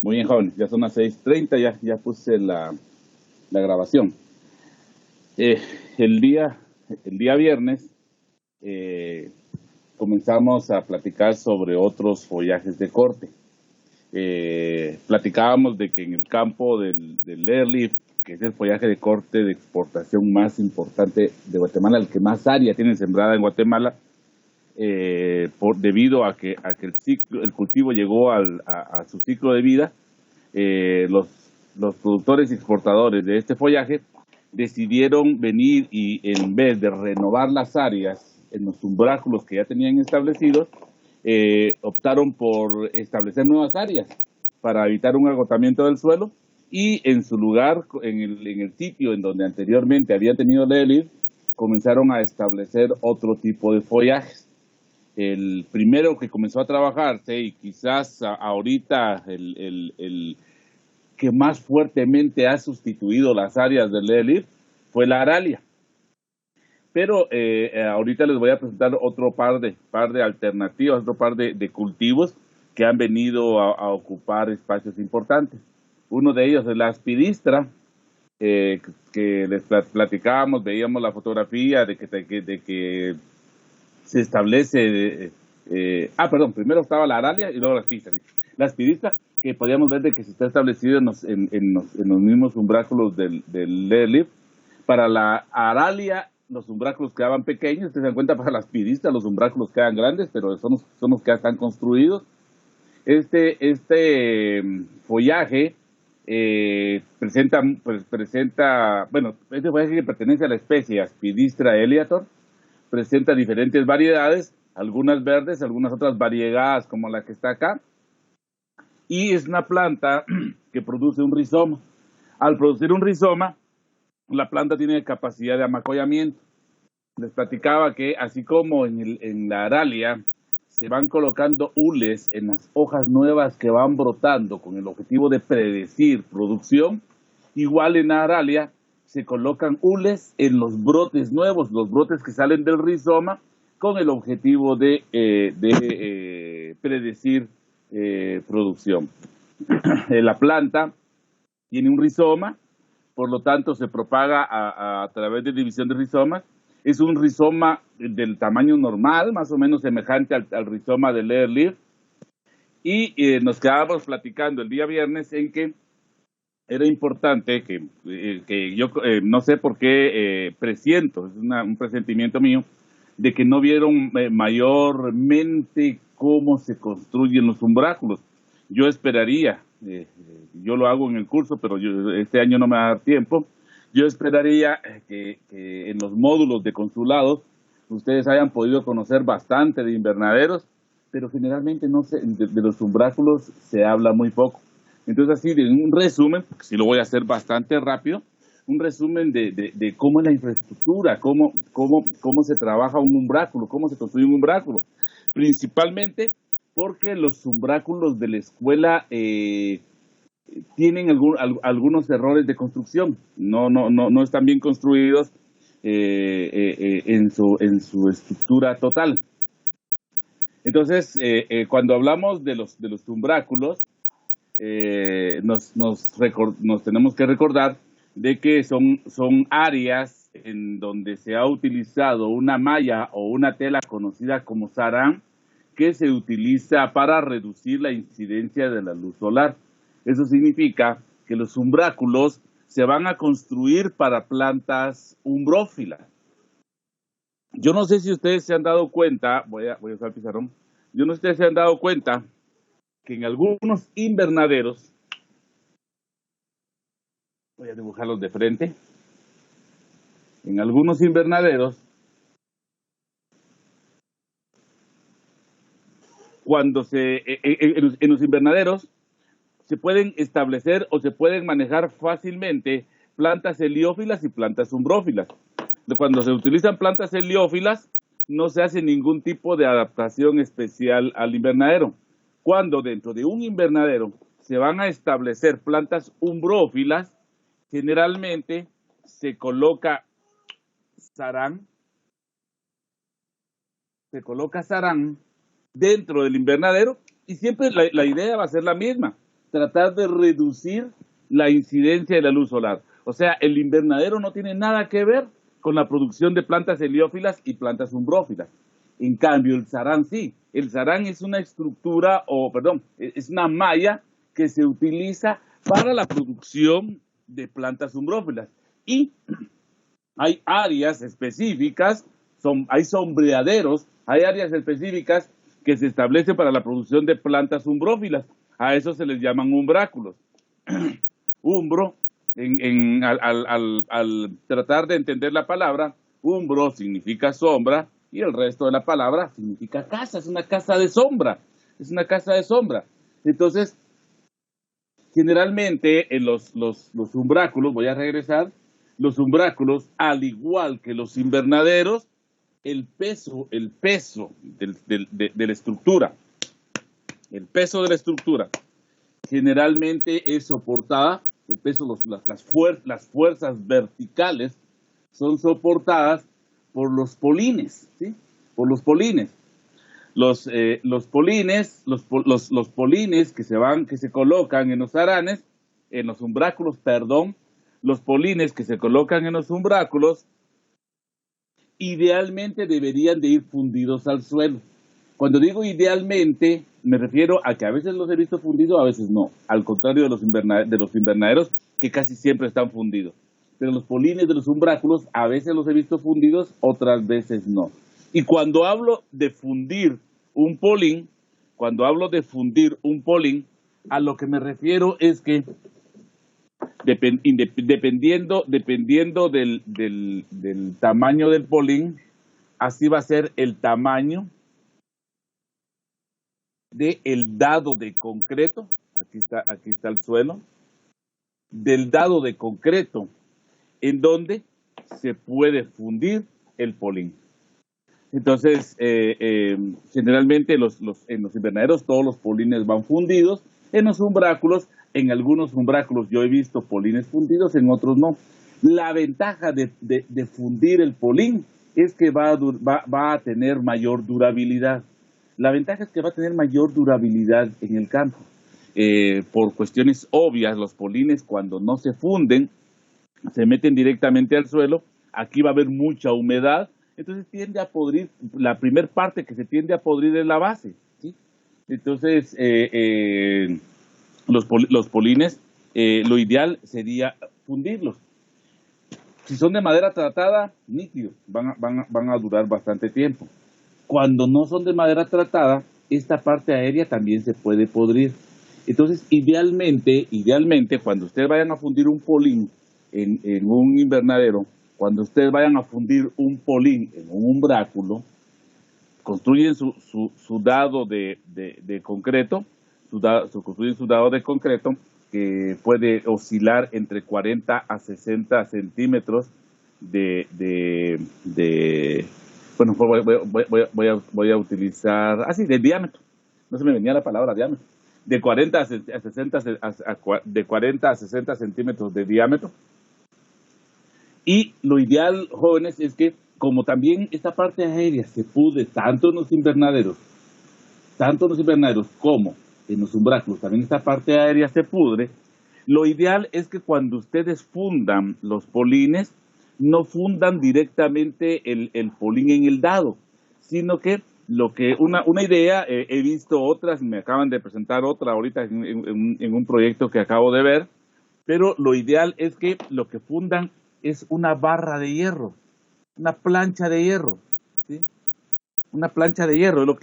Muy bien, jóvenes, ya son las 6:30, ya puse la grabación. Eh, el día, el día viernes comenzamos a platicar sobre otros follajes de corte. Platicábamos de que en el campo del airlift, que es el follaje de corte de exportación más importante de Guatemala, el que más área tiene sembrada en Guatemala, debido a que el cultivo llegó a su ciclo de vida, los productores y exportadores de este follaje decidieron venir y, en vez de renovar las áreas en los umbráculos que ya tenían establecidos, optaron por establecer nuevas áreas para evitar un agotamiento del suelo, y en su lugar, en el sitio en donde anteriormente había tenido la élite, comenzaron a establecer otro tipo de follajes. El primero que comenzó a trabajarse, y quizás ahorita el que más fuertemente ha sustituido las áreas del élite, fue la aralia. Pero ahorita les voy a presentar otro par de alternativas, otro par de cultivos que han venido a ocupar espacios importantes. Uno de ellos es la aspidistra, que les platicábamos, veíamos la fotografía de que se establece, primero estaba la aralia y luego la aspidistra. La aspidistra, que podíamos ver de que se está establecido en los mismos umbráculos del élite. Para la aralia, los umbráculos quedaban pequeños. Ustedes se dan cuenta, para la aspidistra los umbráculos quedan grandes, pero son los que ya están construidos. Este follaje presenta, este follaje, que pertenece a la especie Aspidistra eleator, presenta diferentes variedades, algunas verdes, algunas otras variegadas como la que está acá, y es una planta que produce un rizoma. Al producir un rizoma, la planta tiene capacidad de amacollamiento. Les platicaba que así como en la aralia se van colocando hules en las hojas nuevas que van brotando con el objetivo de predecir producción, igual en la aralia se colocan hules en los brotes nuevos, los brotes que salen del rizoma, con el objetivo de predecir producción. La planta tiene un rizoma, por lo tanto se propaga a través de división de rizomas. Es un rizoma del tamaño normal, más o menos semejante al rizoma del airlift. Y nos quedábamos platicando el día viernes en que era importante que yo no sé por qué presiento, es un presentimiento mío, de que no vieron mayormente cómo se construyen los umbráculos. Yo esperaría, yo lo hago en el curso, pero este año no me va a dar tiempo. Yo esperaría que en los módulos de consulados ustedes hayan podido conocer bastante de invernaderos, pero generalmente no se, de los umbráculos se habla muy poco. Entonces, así, de un resumen, si lo voy a hacer bastante rápido, un resumen de cómo es la infraestructura, cómo se trabaja un umbráculo, cómo se construye un umbráculo. Principalmente porque los umbráculos de la escuela tienen algunos errores de construcción, no están bien construidos en su estructura total. Entonces, cuando hablamos de los umbráculos, nos tenemos que recordar de que son áreas en donde se ha utilizado una malla o una tela conocida como sarán, que se utiliza para reducir la incidencia de la luz solar. Eso significa que los umbráculos se van a construir para plantas umbrófilas. Yo no sé si ustedes se han dado cuenta, voy a usar el pizarrón, yo no sé si ustedes se han dado cuenta que en algunos invernaderos, voy a dibujarlos de frente, en algunos invernaderos, en los invernaderos se pueden establecer o se pueden manejar fácilmente plantas heliófilas y plantas umbrófilas. Cuando se utilizan plantas heliófilas, no se hace ningún tipo de adaptación especial al invernadero. Cuando dentro de un invernadero se van a establecer plantas umbrófilas, generalmente se coloca sarán dentro del invernadero Y siempre la idea va a ser la misma, tratar de reducir la incidencia de la luz solar. O sea, el invernadero no tiene nada que ver con la producción de plantas heliófilas y plantas umbrófilas. En cambio, el sarán sí. El sarán es una estructura, es una malla que se utiliza para la producción de plantas umbrófilas. Y hay áreas específicas, hay sombreaderos, hay áreas específicas que se establecen para la producción de plantas umbrófilas. A eso se les llaman umbráculos. Umbro, al tratar de entender la palabra, umbro significa sombra y el resto de la palabra significa casa, es una casa de sombra, es una casa de sombra. Entonces, generalmente en los umbráculos, voy a regresar, los umbráculos, al igual que los invernaderos, el peso de la estructura, el peso de la estructura generalmente es soportada, el peso, las fuerzas verticales son soportadas por los polines, ¿sí? Por los polines. Los polines que se colocan en los aranes, en los umbráculos, los polines que se colocan en los umbráculos, idealmente deberían de ir fundidos al suelo. Cuando digo idealmente, me refiero a que a veces los he visto fundidos, a veces no. Al contrario de los invernaderos, que casi siempre están fundidos. Pero los polines de los umbráculos, a veces los he visto fundidos, otras veces no. Y cuando hablo de fundir un polín, a lo que me refiero es que dependiendo del tamaño del polín, así va a ser el tamaño del dado de concreto. Aquí está el suelo. Del dado de concreto en donde se puede fundir el polín. Entonces, generalmente en los invernaderos todos los polines van fundidos. En los umbráculos, en algunos umbráculos yo he visto polines fundidos, en otros no. La ventaja de fundir el polín es que va a tener mayor durabilidad. La ventaja es que va a tener mayor durabilidad en el campo. Por cuestiones obvias, los polines cuando no se funden, se meten directamente al suelo. Aquí va a haber mucha humedad, entonces tiende a podrir. La primer parte que se tiende a podrir es la base, ¿sí? Entonces, los polines, lo ideal sería fundirlos. Si son de madera tratada, nítido, van a durar bastante tiempo. Cuando no son de madera tratada, esta parte aérea también se puede podrir. Entonces, idealmente, cuando ustedes vayan a fundir un polín en un invernadero, cuando ustedes vayan a fundir un polín en un umbráculo, construyen su dado de concreto, construyen su dado de concreto que puede oscilar entre 40 a 60 centímetros bueno, voy a utilizar, de diámetro, no se me venía la palabra diámetro, de 40 a 60 centímetros de diámetro. Y lo ideal, jóvenes, es que como también esta parte aérea se pudre tanto en los invernaderos como en los umbráculos, también esta parte aérea se pudre, lo ideal es que cuando ustedes fundan los polines, no fundan directamente el polín en el dado, sino que una idea, he visto otras, me acaban de presentar otra ahorita en un proyecto que acabo de ver, pero lo ideal es que lo que fundan es una barra de hierro, una plancha de hierro, ¿sí? Una plancha de hierro es lo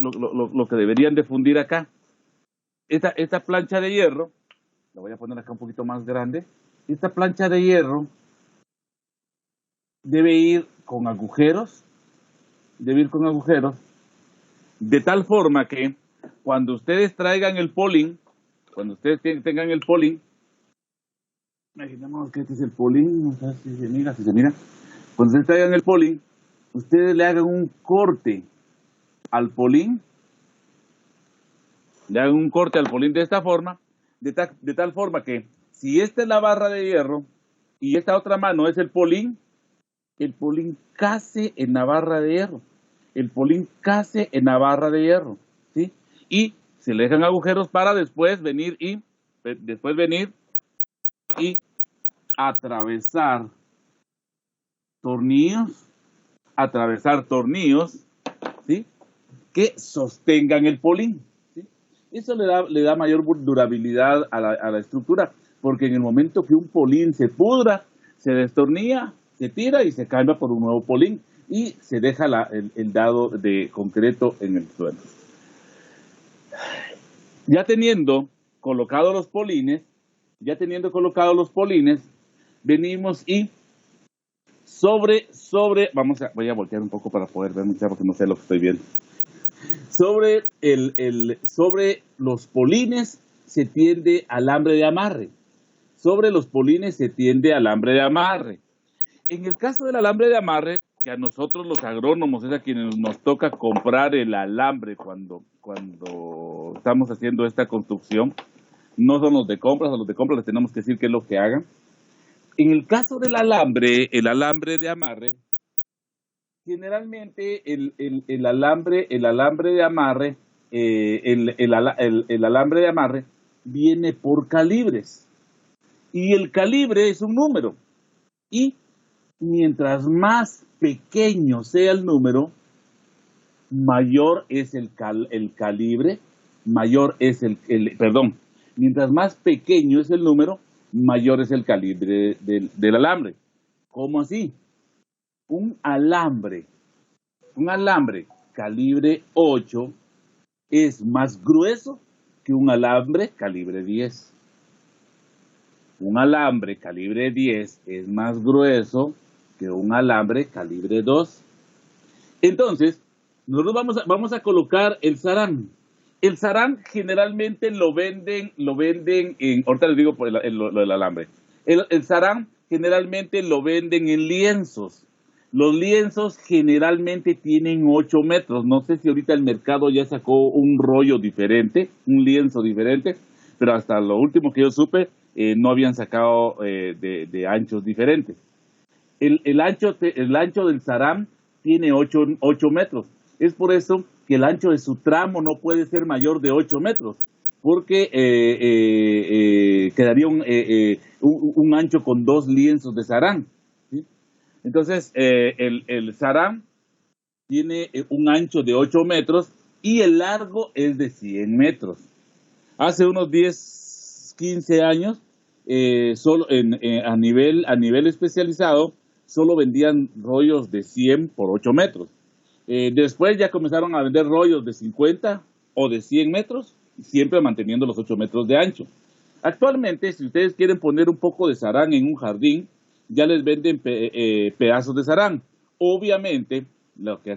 que deberían de fundir acá. Esta plancha de hierro, la voy a poner acá un poquito más grande, esta plancha de hierro debe ir con agujeros, de tal forma que cuando ustedes traigan el polín, cuando ustedes tengan el polín, imaginemos que este es el polín, no sé si se mira, cuando ustedes traigan el polín, ustedes le hagan un corte al polín, de esta forma, de tal forma que si esta es la barra de hierro y esta otra mano es el polín case en la barra de hierro, ¿sí? Y Se le dejan agujeros para después venir y atravesar tornillos, ¿sí? Que sostengan el polín, ¿sí? Eso le da mayor durabilidad a la estructura, porque en el momento que un polín se pudra, se destornilla, se tira y se cambia por un nuevo polín y se deja el dado de concreto en el suelo. Ya teniendo colocados los polines, venimos y voy a voltear un poco para poder ver, porque no sé lo que estoy viendo. Sobre los polines se tiende alambre de amarre. En el caso del alambre de amarre, que a nosotros los agrónomos es a quienes nos toca comprar el alambre cuando estamos haciendo esta construcción, no son los de compras, a los de compras les tenemos que decir qué es lo que hagan. En el caso del alambre, el alambre de amarre, generalmente el alambre de amarre viene por calibres, y el calibre es un número, y mientras más pequeño sea el número, mayor es el calibre, mientras más pequeño es el número, mayor es el calibre del alambre. ¿Cómo así? Un alambre calibre 8 es más grueso que un alambre calibre 10. Un alambre calibre 10 es más grueso que un alambre calibre 2. Entonces, nosotros vamos a colocar el sarán. El sarán generalmente lo venden ahorita les digo por lo del alambre. El sarán generalmente lo venden en lienzos. Los lienzos generalmente tienen 8 metros. No sé si ahorita el mercado ya sacó un lienzo diferente, pero hasta lo último que yo supe, no habían sacado de anchos diferentes. El ancho del sarán tiene 8 metros. Es por eso que el ancho de su tramo no puede ser mayor de 8 metros, porque quedaría un ancho con 2 lienzos de sarán, ¿sí? Entonces, el sarán tiene un ancho de 8 metros y el largo es de 100 metros. Hace unos 10, 15 años, solo a nivel especializado, solo vendían rollos de 100 por 8 metros. Después ya comenzaron a vender rollos de 50 o de 100 metros, siempre manteniendo los 8 metros de ancho. Actualmente, si ustedes quieren poner un poco de sarán en un jardín, ya les venden pedazos de sarán. Obviamente, lo que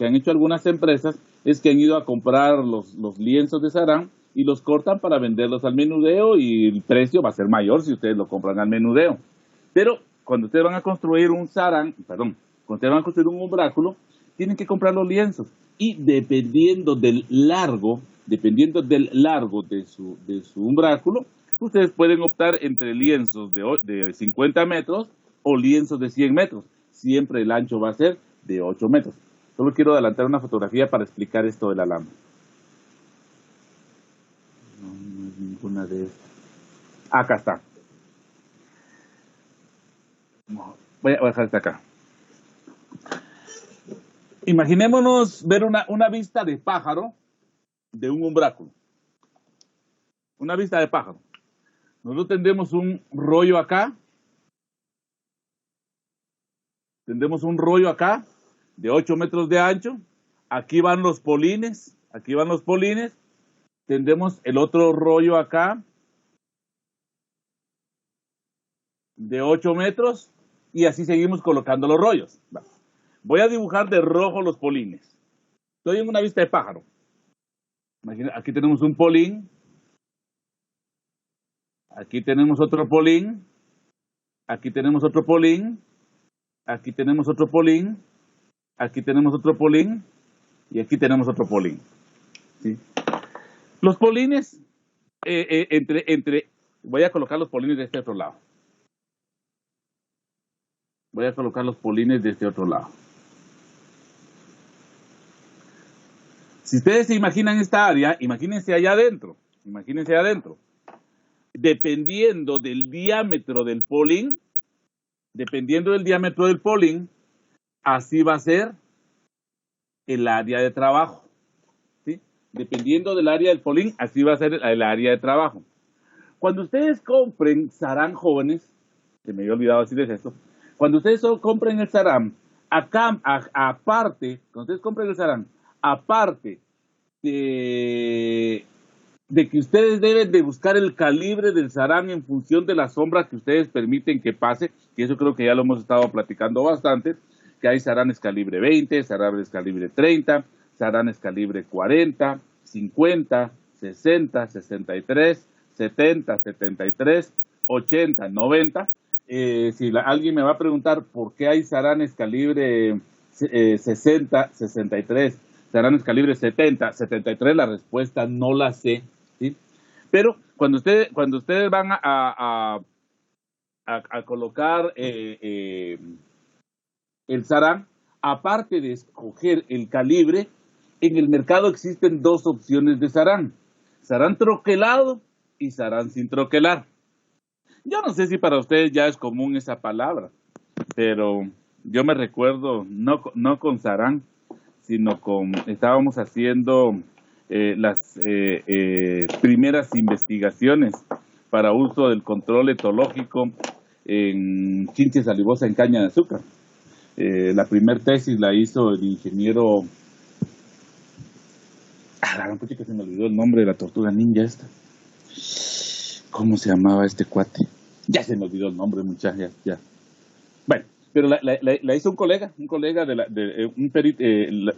han hecho algunas empresas es que han ido a comprar los lienzos de sarán y los cortan para venderlos al menudeo, y el precio va a ser mayor si ustedes lo compran al menudeo. Pero cuando ustedes van a construir cuando ustedes van a construir un umbráculo, tienen que comprar los lienzos, y dependiendo del largo de su umbráculo, ustedes pueden optar entre lienzos de 50 metros o lienzos de 100 metros. Siempre el ancho va a ser de 8 metros. Solo quiero adelantar una fotografía para explicar esto del alambre. No es ninguna de estas. Acá está. Voy a dejar esta acá. Imaginémonos ver una vista de pájaro de un umbráculo. Una vista de pájaro. Nosotros tendremos un rollo acá. De 8 metros de ancho. Aquí van los polines. Tendremos el otro rollo acá de 8 metros, y así seguimos colocando los rollos. Voy a dibujar de rojo los polines. Estoy en una vista de pájaro. Imagina, aquí tenemos un polín. Aquí tenemos otro polín. Aquí tenemos otro polín. Aquí tenemos otro polín. Aquí tenemos otro polín. Y aquí tenemos otro polín. ¿Sí? Los polines, voy a colocar los polines de este otro lado. Si ustedes se imaginan esta área, imagínense allá adentro. Imagínense allá adentro. Dependiendo del diámetro del polín, así va a ser el área de trabajo. ¿Sí? Dependiendo del área del polín, así va a ser el área de trabajo. Cuando ustedes compren sarán, jóvenes, se me había olvidado decirles esto, cuando ustedes compren el sarán, acá, aparte, cuando ustedes compren el sarán, aparte de que ustedes deben de buscar el calibre del sarán en función de la sombra que ustedes permiten que pase, y eso creo que ya lo hemos estado platicando bastante, que hay saranes calibre 20, saranes calibre 30, saranes calibre 40, 50, 60, 63, 70, 73, 80, 90. Alguien me va a preguntar por qué hay saranes calibre 60, 63, saranes calibre 70, 73, la respuesta no la sé, ¿sí? Pero cuando ustedes van a colocar el sarán, aparte de escoger el calibre, en el mercado existen dos opciones de sarán: sarán troquelado y sarán sin troquelar. Yo no sé si para ustedes ya es común esa palabra, pero yo me recuerdo, no con sarán, sino estábamos haciendo las primeras investigaciones para uso del control etológico en chinche salivosa en caña de azúcar. La primer tesis la hizo el ingeniero, que se me olvidó el nombre de la tortuga ninja esta. ¿Cómo se llamaba este cuate? Ya se me olvidó el nombre, muchachos, ya. Bueno, pero la hizo un colega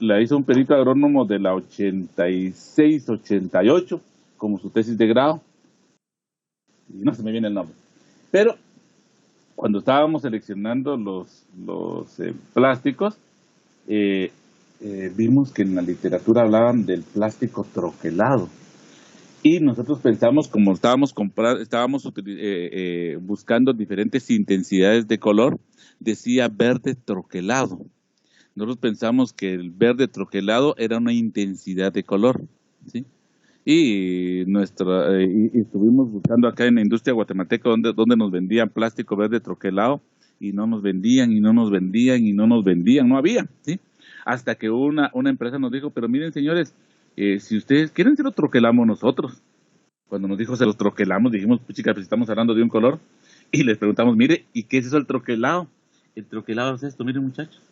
la hizo un perito agrónomo de la 86, 88, como su tesis de grado. Y no se me viene el nombre. Pero cuando estábamos seleccionando los plásticos, vimos que en la literatura hablaban del plástico troquelado. Y nosotros pensamos, como estábamos buscando diferentes intensidades de color, decía verde troquelado. Nosotros pensamos que el verde troquelado era una intensidad de color, ¿sí? Y estuvimos buscando acá en la industria guatemalteca donde nos vendían plástico verde troquelado, y no nos vendían, no había, ¿sí? Hasta que una empresa nos dijo, pero miren, señores, si ustedes quieren, se lo troquelamos nosotros. Cuando nos dijo se los troquelamos, dijimos, puchica, pues estamos hablando de un color. Y les preguntamos, mire, ¿y qué es eso el troquelado? El troquelado es esto, miren, muchachos,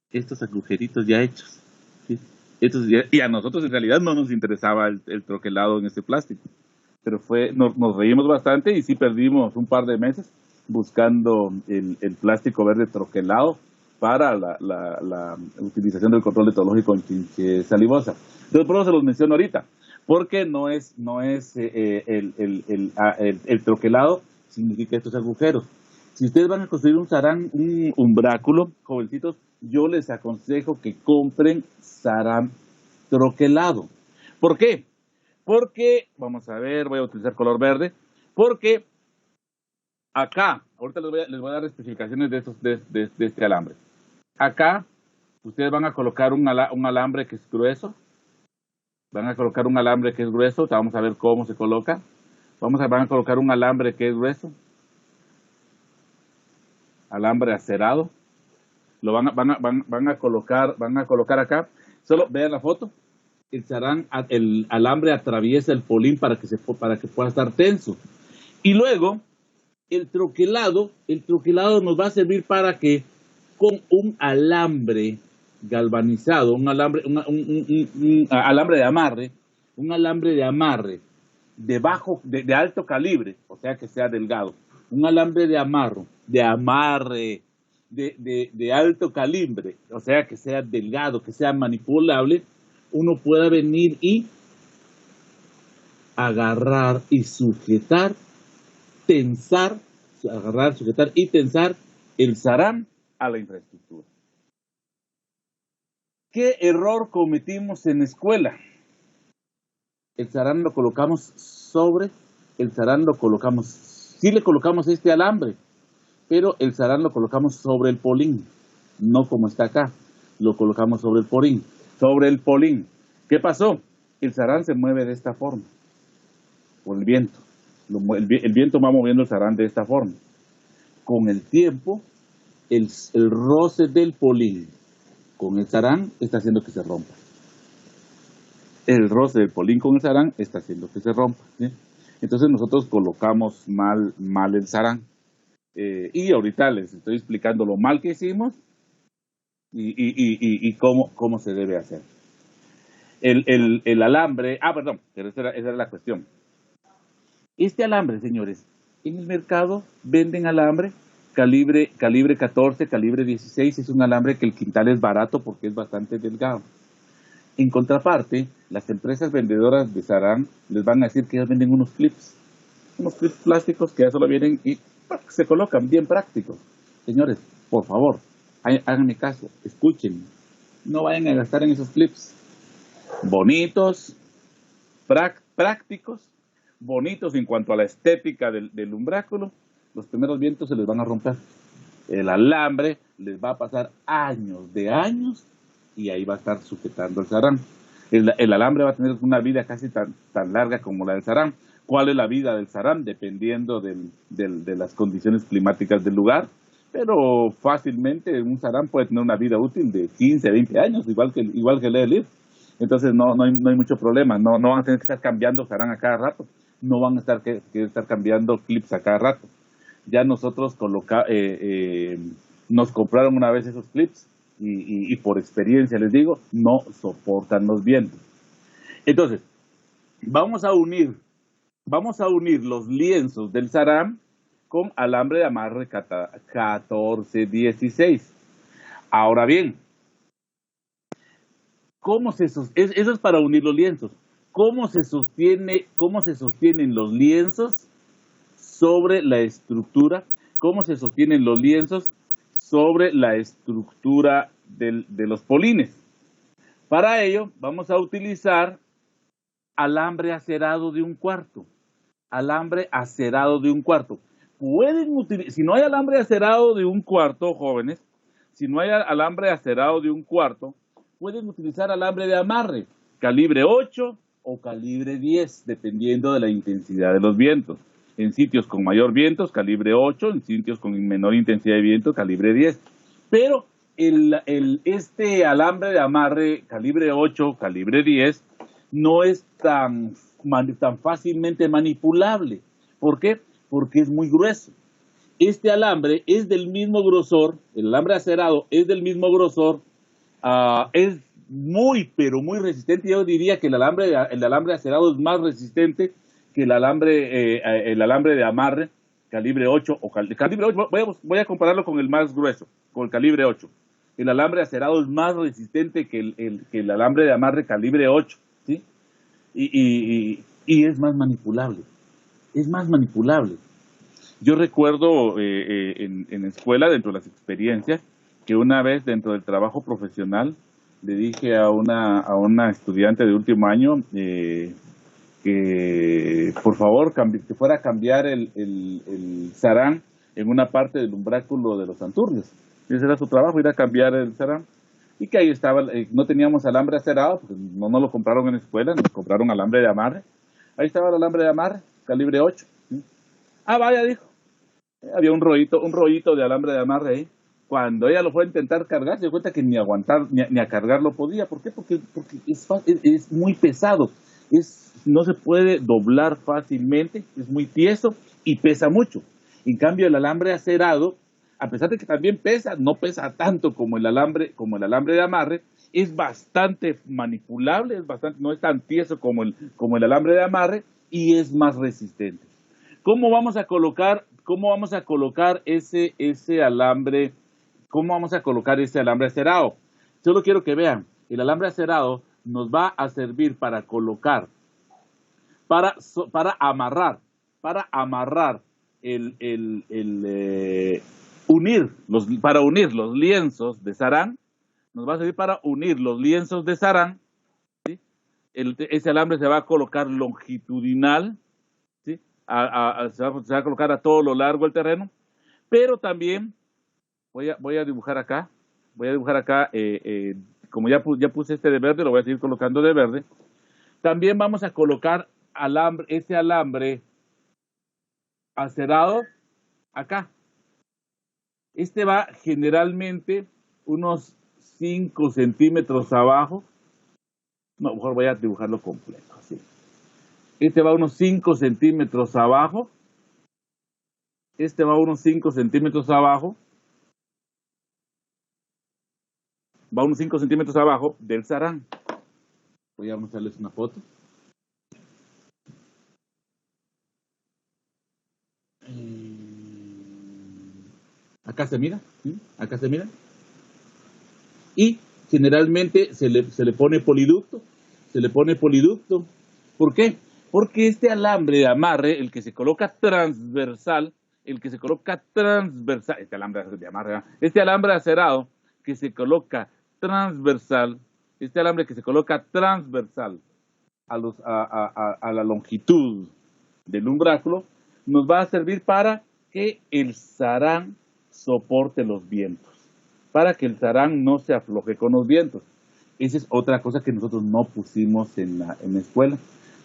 estos agujeritos ya hechos, ¿sí? Y a nosotros en realidad no nos interesaba el troquelado en ese plástico. Pero nos reímos bastante y sí perdimos un par de meses buscando el plástico verde troquelado para la utilización del control etológico en chinche salivosa. Entonces, por eso se los menciono ahorita, porque no es el troquelado, significa estos agujeros. Si ustedes van a construir un sarán, un umbráculo, jovencitos, yo les aconsejo que compren sarán troquelado. ¿Por qué? Porque, vamos a ver, voy a utilizar color verde, porque acá, ahorita les voy a dar especificaciones de este alambre. Acá, ustedes van a colocar un alambre que es grueso. Van a colocar un alambre que es grueso. Vamos a ver cómo se coloca. Van a colocar un alambre que es grueso. Alambre acerado. Lo van a colocar acá. Solo vean la foto. El alambre atraviesa el polín para que pueda estar tenso. Y luego, el troquelado nos va a servir para que con un alambre galvanizado, un alambre de amarre de alto calibre, o sea que sea delgado, un alambre de amarre de alto calibre, o sea que sea delgado, que sea manipulable, uno pueda venir y agarrar y sujetar, tensar el sarán a la infraestructura. ¿Qué error cometimos en la escuela? El sarán lo colocamos sí le colocamos este alambre, pero el sarán lo colocamos sobre el polín, no como está acá, lo colocamos sobre el polín. ¿Qué pasó? El sarán se mueve de esta forma, por el viento. El viento va moviendo el sarán de esta forma. Con el tiempo, el roce del polín con el sarán está haciendo que se rompa. El roce del polín con el sarán está haciendo que se rompa, ¿sí? Entonces nosotros colocamos mal el sarán. Y ahorita les estoy explicando lo mal que hicimos y cómo se debe hacer. El alambre, perdón, pero esa era la cuestión. Este alambre, señores, en el mercado venden alambre calibre 14, calibre 16, es un alambre que el quintal es barato porque es bastante delgado. En contraparte, las empresas vendedoras de sarán les van a decir que ellos venden unos clips plásticos que ya solo vienen y se colocan bien prácticos. Señores, por favor, háganme caso, escuchen, no vayan a gastar en esos clips. Bonitos, prácticos, bonitos en cuanto a la estética del umbráculo, los primeros vientos se les van a romper. El alambre les va a pasar años y ahí va a estar sujetando el sarán. El alambre va a tener una vida casi tan larga como la del sarán. ¿Cuál es la vida del sarán? Dependiendo de las condiciones climáticas del lugar, pero fácilmente un sarán puede tener una vida útil de 15, 20 años, igual que el ELIF. Entonces no hay mucho problema, no van a tener que estar cambiando sarán a cada rato, no van a estar que estar cambiando clips a cada rato. Ya nosotros nos compraron una vez esos clips y por experiencia les digo, no soportan los vientos. Entonces, vamos a unir los lienzos del sarán con alambre de amarre 14-16. Ahora bien, eso es para unir los lienzos. ¿Cómo se sostienen los lienzos sobre la estructura? ¿Cómo se sostienen los lienzos sobre la estructura de los polines? Para ello, vamos a utilizar alambre acerado de 1/4. Alambre acerado de 1/4. Si no hay alambre acerado de 1/4, jóvenes, si no hay alambre acerado de 1/4, pueden utilizar alambre de amarre, calibre 8 o calibre 10, dependiendo de la intensidad de los vientos. En sitios con mayor vientos, calibre 8, en sitios con menor intensidad de viento, calibre 10. Pero este alambre de amarre, calibre 8, calibre 10, no es tan fácilmente manipulable. ¿Por qué? Porque es muy grueso. Este alambre es del mismo grosor, el alambre acerado es del mismo grosor, es pero muy resistente. Yo diría que el alambre acerado es más resistente que el alambre de amarre calibre 8 o calibre 8. Voy a compararlo con el más grueso, con el calibre 8. El alambre acerado es más resistente que el alambre de amarre calibre 8, ¿sí? Y es más manipulable. Es más manipulable. Yo recuerdo en escuela, dentro de las experiencias, que una vez dentro del trabajo profesional le dije a una estudiante de último año que por favor que fuera a cambiar el sarán en una parte del umbráculo de los santurrios. Ese era su trabajo, ir a cambiar el sarán. Y que ahí estaba, no teníamos alambre acerado, porque no lo compraron en la escuela, nos compraron alambre de amarre. Ahí estaba el alambre de amarre, calibre 8. ¿Sí? Vaya, dijo. Había un rollito de alambre de amarre ahí. Cuando ella lo fue a intentar cargar, se dio cuenta que ni a cargarlo podía. ¿Por qué? Porque es muy pesado. No se puede doblar fácilmente, es muy tieso y pesa mucho. En cambio, el alambre acerado, a pesar de que también pesa, no pesa tanto como el alambre de amarre, es bastante manipulable, no es tan tieso como el alambre de amarre y es más resistente. ¿Cómo vamos a colocar ese alambre? ¿Cómo vamos a colocar ese alambre acerado? Solo quiero que vean, el alambre acerado nos va a servir para colocar, para amarrar para unir los lienzos de sarán. Nos va a servir para unir los lienzos de sarán, ¿sí? Ese alambre se va a colocar longitudinal, ¿sí? Se va a colocar a todo lo largo del terreno, pero también voy a dibujar acá como ya puse este de verde, lo voy a seguir colocando de verde. También vamos a colocar este alambre acerado acá. Este va generalmente unos 5 centímetros abajo. No, mejor voy a dibujarlo completo, así. Este va unos 5 centímetros abajo. Este va unos 5 centímetros abajo. Va unos 5 centímetros abajo del sarán. Voy a mostrarles una foto. Acá se mira, ¿sí? Acá se mira. Y generalmente se le pone poliducto. Se le pone poliducto. ¿Por qué? Porque este alambre de amarre, el que se coloca transversal, este alambre de amarre, este alambre acerado que se coloca transversal, este alambre que se coloca transversal a la longitud del umbráculo, nos va a servir para que el sarán soporte los vientos, para que el sarán no se afloje con los vientos. Esa es otra cosa que nosotros no pusimos en la escuela.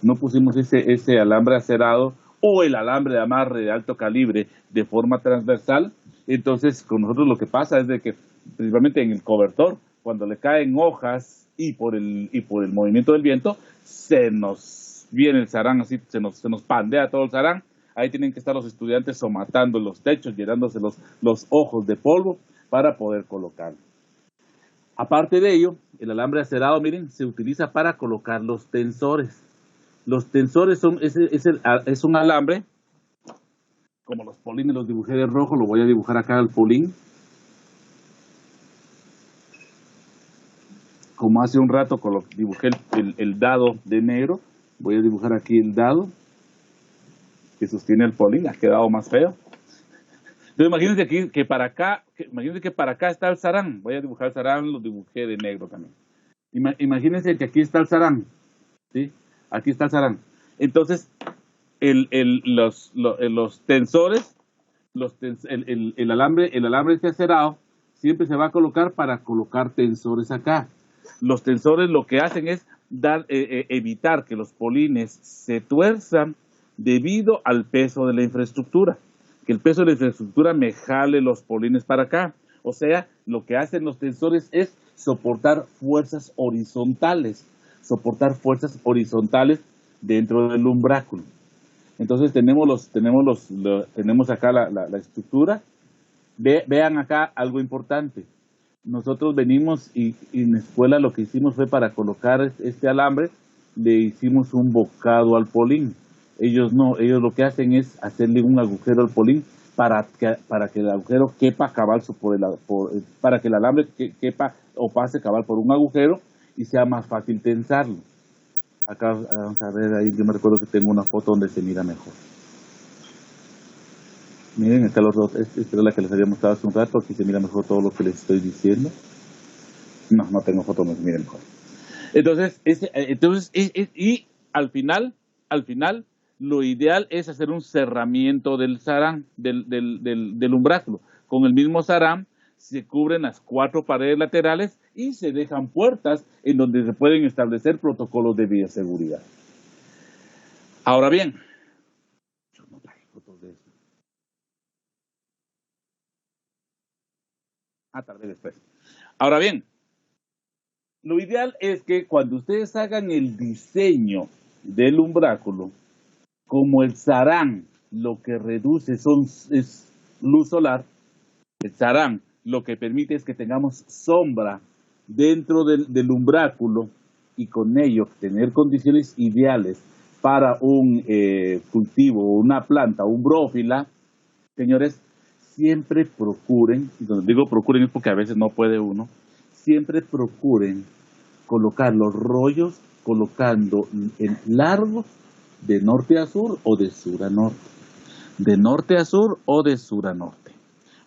No pusimos ese alambre acerado o el alambre de amarre de alto calibre de forma transversal. Entonces, con nosotros lo que pasa es de que, principalmente en el cobertor, cuando le caen hojas y por el movimiento del viento, se nos viene el sarán así, se nos pandea todo el sarán. Ahí tienen que estar los estudiantes somatando los techos, llenándose los ojos de polvo para poder colocarlo. Aparte de ello, el alambre acerado, miren, se utiliza para colocar los tensores. Los tensores es un alambre, como los polines los dibujé de rojo, lo voy a dibujar acá al polín. Como hace un rato dibujé el dado de negro, voy a dibujar aquí el dado que sostiene el polín, ha quedado más feo. Entonces imagínense aquí imagínense que para acá está el sarán, voy a dibujar el sarán, lo dibujé de negro también. Imagínense que aquí está el sarán, ¿sí? Aquí está el sarán. Entonces, los tensores, el alambre este acerado, siempre se va a colocar para colocar tensores acá. Los tensores lo que hacen es evitar que los polines se tuerzan debido al peso de la infraestructura. Que el peso de la infraestructura me jale los polines para acá. O sea, lo que hacen los tensores es soportar fuerzas horizontales dentro del umbráculo. Entonces tenemos acá la estructura. Vean acá algo importante. Nosotros venimos y en la escuela lo que hicimos fue para colocar este alambre, le hicimos un bocado al polín. Ellos no, ellos lo que hacen es hacerle un agujero al polín para que el agujero quepa cabal para que el alambre quepa o pase cabal por un agujero y sea más fácil tensarlo. Acá vamos a ver, ahí yo me recuerdo que tengo una foto donde se mira mejor. Miren, acá los dos, esta es la que les había mostrado hace un rato, aquí se mira mejor todo lo que les estoy diciendo. No tengo foto donde se mire mejor. Entonces, y al final, lo ideal es hacer un cerramiento del sarán, del umbráculo. Con el mismo sarán se cubren las 4 paredes laterales y se dejan puertas en donde se pueden establecer protocolos de bioseguridad. Ahora bien, yo no traje fotos de eso. Tal vez después. Ahora bien, lo ideal es que cuando ustedes hagan el diseño del umbráculo, como el sarán lo que reduce es luz solar, el sarán lo que permite es que tengamos sombra dentro del umbráculo y con ello tener condiciones ideales para un cultivo, una planta, un brófila. Señores, siempre procuren, y cuando digo procuren es porque a veces no puede uno, siempre procuren colocar los rollos colocando en largos de norte a sur o de sur a norte. De norte a sur o de sur a norte.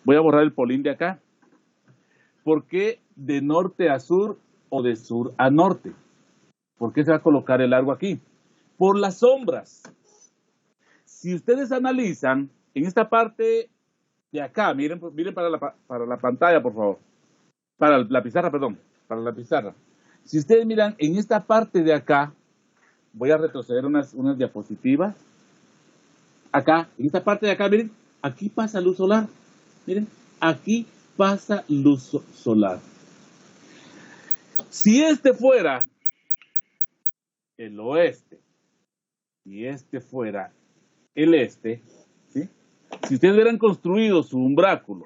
Voy a borrar el polín de acá. ¿Por qué de norte a sur o de sur a norte? ¿Por qué se va a colocar el largo aquí? Por las sombras. Si ustedes analizan, en esta parte de acá, miren para la pantalla, por favor. Para la pizarra, perdón. para la pizarra. Si ustedes miran, en esta parte de acá, voy a retroceder unas diapositivas. Acá, en esta parte de acá, miren, aquí pasa luz solar. Miren, aquí pasa luz solar. Si este fuera el oeste y este fuera el este, ¿sí? Si ustedes hubieran construido su umbráculo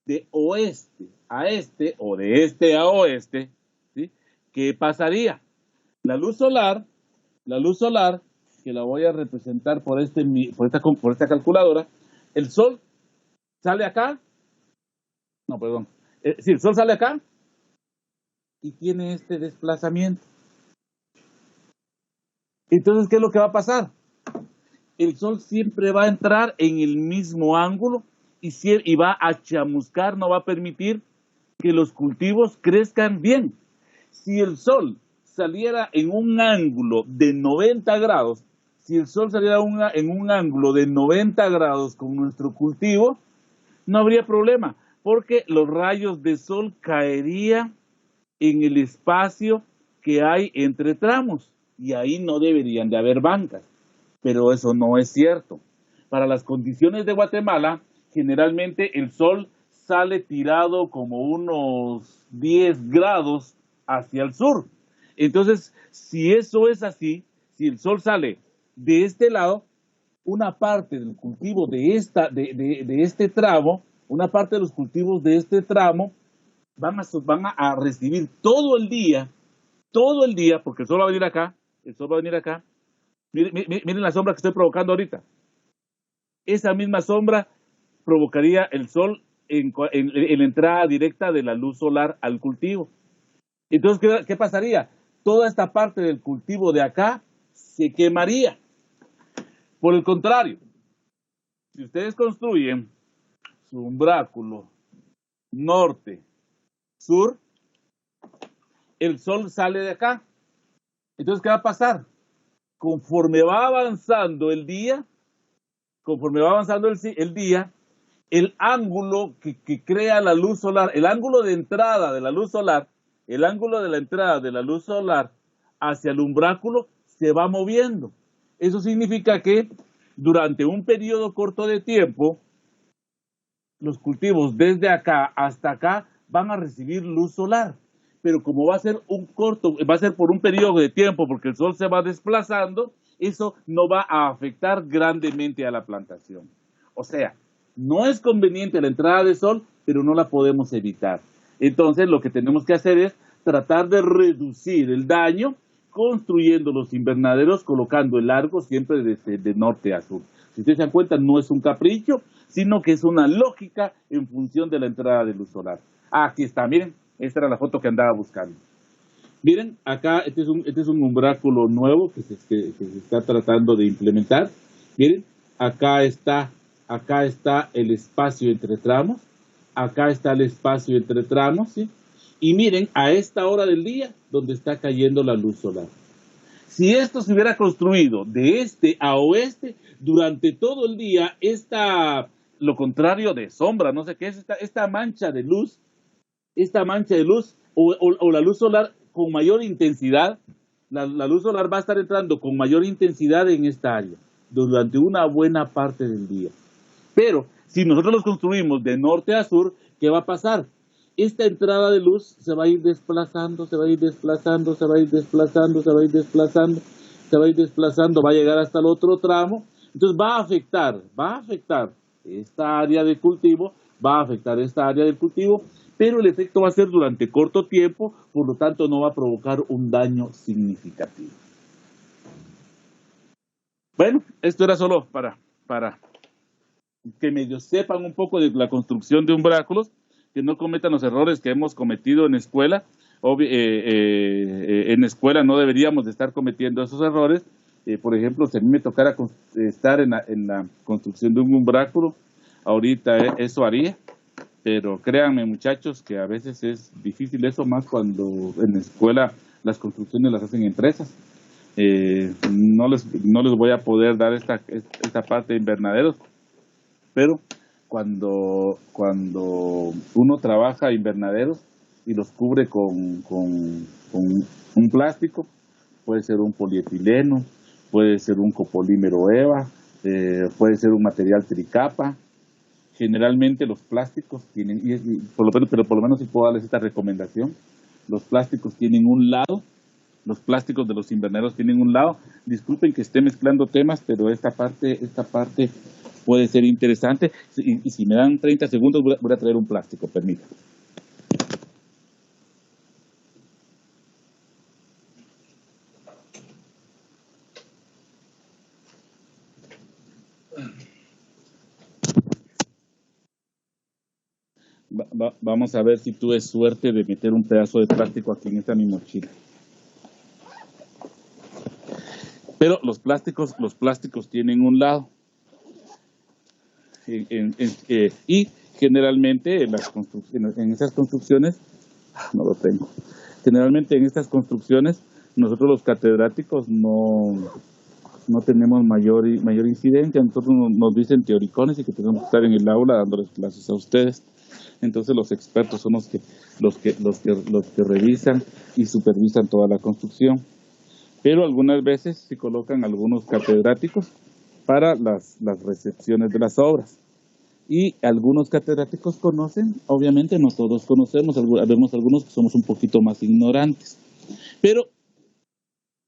de oeste a este o de este a oeste, ¿sí? ¿Qué pasaría? La luz solar, que la voy a representar por esta calculadora, el sol sale acá, no, perdón, sí, el sol sale acá y tiene este desplazamiento. Entonces, ¿qué es lo que va a pasar? El sol siempre va a entrar en el mismo ángulo y va a chamuscar, no va a permitir que los cultivos crezcan bien. Si el sol saliera en un ángulo de 90 grados, si el sol saliera en un ángulo de 90 grados con nuestro cultivo, no habría problema, porque los rayos de sol caerían en el espacio que hay entre tramos y ahí no deberían de haber bancas. Pero eso no es cierto. Para las condiciones de Guatemala, generalmente el sol sale tirado como unos 10 grados hacia el sur. Entonces, si eso es así, si el sol sale de este lado, una parte del cultivo de este tramo, una parte de los cultivos de este tramo van a recibir todo el día, porque el sol va a venir acá, Miren la sombra que estoy provocando ahorita. Esa misma sombra provocaría el sol en la entrada directa de la luz solar al cultivo. Entonces, ¿qué pasaría? Toda esta parte del cultivo de acá se quemaría. Por el contrario, si ustedes construyen su umbráculo norte-sur, el sol sale de acá. Entonces, ¿qué va a pasar? Conforme va avanzando el día, el ángulo que crea la luz solar, el ángulo de entrada de la luz solar, hacia el umbráculo se va moviendo. Eso significa que durante un periodo corto de tiempo, los cultivos desde acá hasta acá van a recibir luz solar. Pero como va a ser por un periodo de tiempo, porque el sol se va desplazando, eso no va a afectar grandemente a la plantación. O sea, no es conveniente la entrada de sol, pero no la podemos evitar. Entonces, lo que tenemos que hacer es tratar de reducir el daño construyendo los invernaderos, colocando el largo siempre de norte a sur. Si ustedes se dan cuenta, no es un capricho, sino que es una lógica en función de la entrada de luz solar. Aquí está, miren. Esta era la foto que andaba buscando. Miren, acá este es un umbráculo nuevo que se está tratando de implementar. Miren, acá está el espacio entre tramos. Acá está el espacio entre tramos, ¿sí? Y miren, a esta hora del día, donde está cayendo la luz solar. Si esto se hubiera construido de este a oeste, durante todo el día, lo contrario de sombra, no sé qué es, esta mancha de luz, o la luz solar con mayor intensidad, la luz solar va a estar entrando con mayor intensidad en esta área durante una buena parte del día. Pero si nosotros los construimos de norte a sur, ¿qué va a pasar? Esta entrada de luz se va a ir desplazando, va a llegar hasta el otro tramo. Entonces va a afectar esta área de cultivo, pero el efecto va a ser durante corto tiempo, por lo tanto no va a provocar un daño significativo. Bueno, esto era solo para que medio sepan un poco de la construcción de umbráculos, que no cometan los errores que hemos cometido en escuela. En escuela no deberíamos de estar cometiendo esos errores. Por ejemplo, si a mí me tocara estar en la construcción de un umbráculo, ahorita eso haría. Pero créanme, muchachos, que a veces es difícil eso, más cuando en la escuela las construcciones las hacen empresas. No les voy a poder dar esta parte de invernaderos, pero cuando uno trabaja invernaderos, y los cubre con un plástico, puede ser un polietileno, puede ser un copolímero EVA, puede ser un material tricapa. Generalmente los plásticos tienen, pero por lo menos si puedo darles esta recomendación, los plásticos tienen un lado, los plásticos de los invernaderos tienen un lado. Disculpen que esté mezclando temas, pero esta parte puede ser interesante. Y si me dan 30 segundos, voy a traer un plástico, permítanme. Vamos a ver si tuve suerte de meter un pedazo de plástico aquí en esta mi mochila. Pero los plásticos tienen un lado. Y generalmente en esas construcciones, no lo tengo. Generalmente en estas construcciones, nosotros los catedráticos no tenemos mayor incidencia. Nosotros nos dicen teoricones y que tenemos que estar en el aula dándoles clases a ustedes. Entonces los expertos son los que revisan y supervisan toda la construcción. Pero algunas veces se colocan algunos catedráticos para las recepciones de las obras. Y algunos catedráticos conocen, obviamente no todos conocemos, vemos algunos que somos un poquito más ignorantes. Pero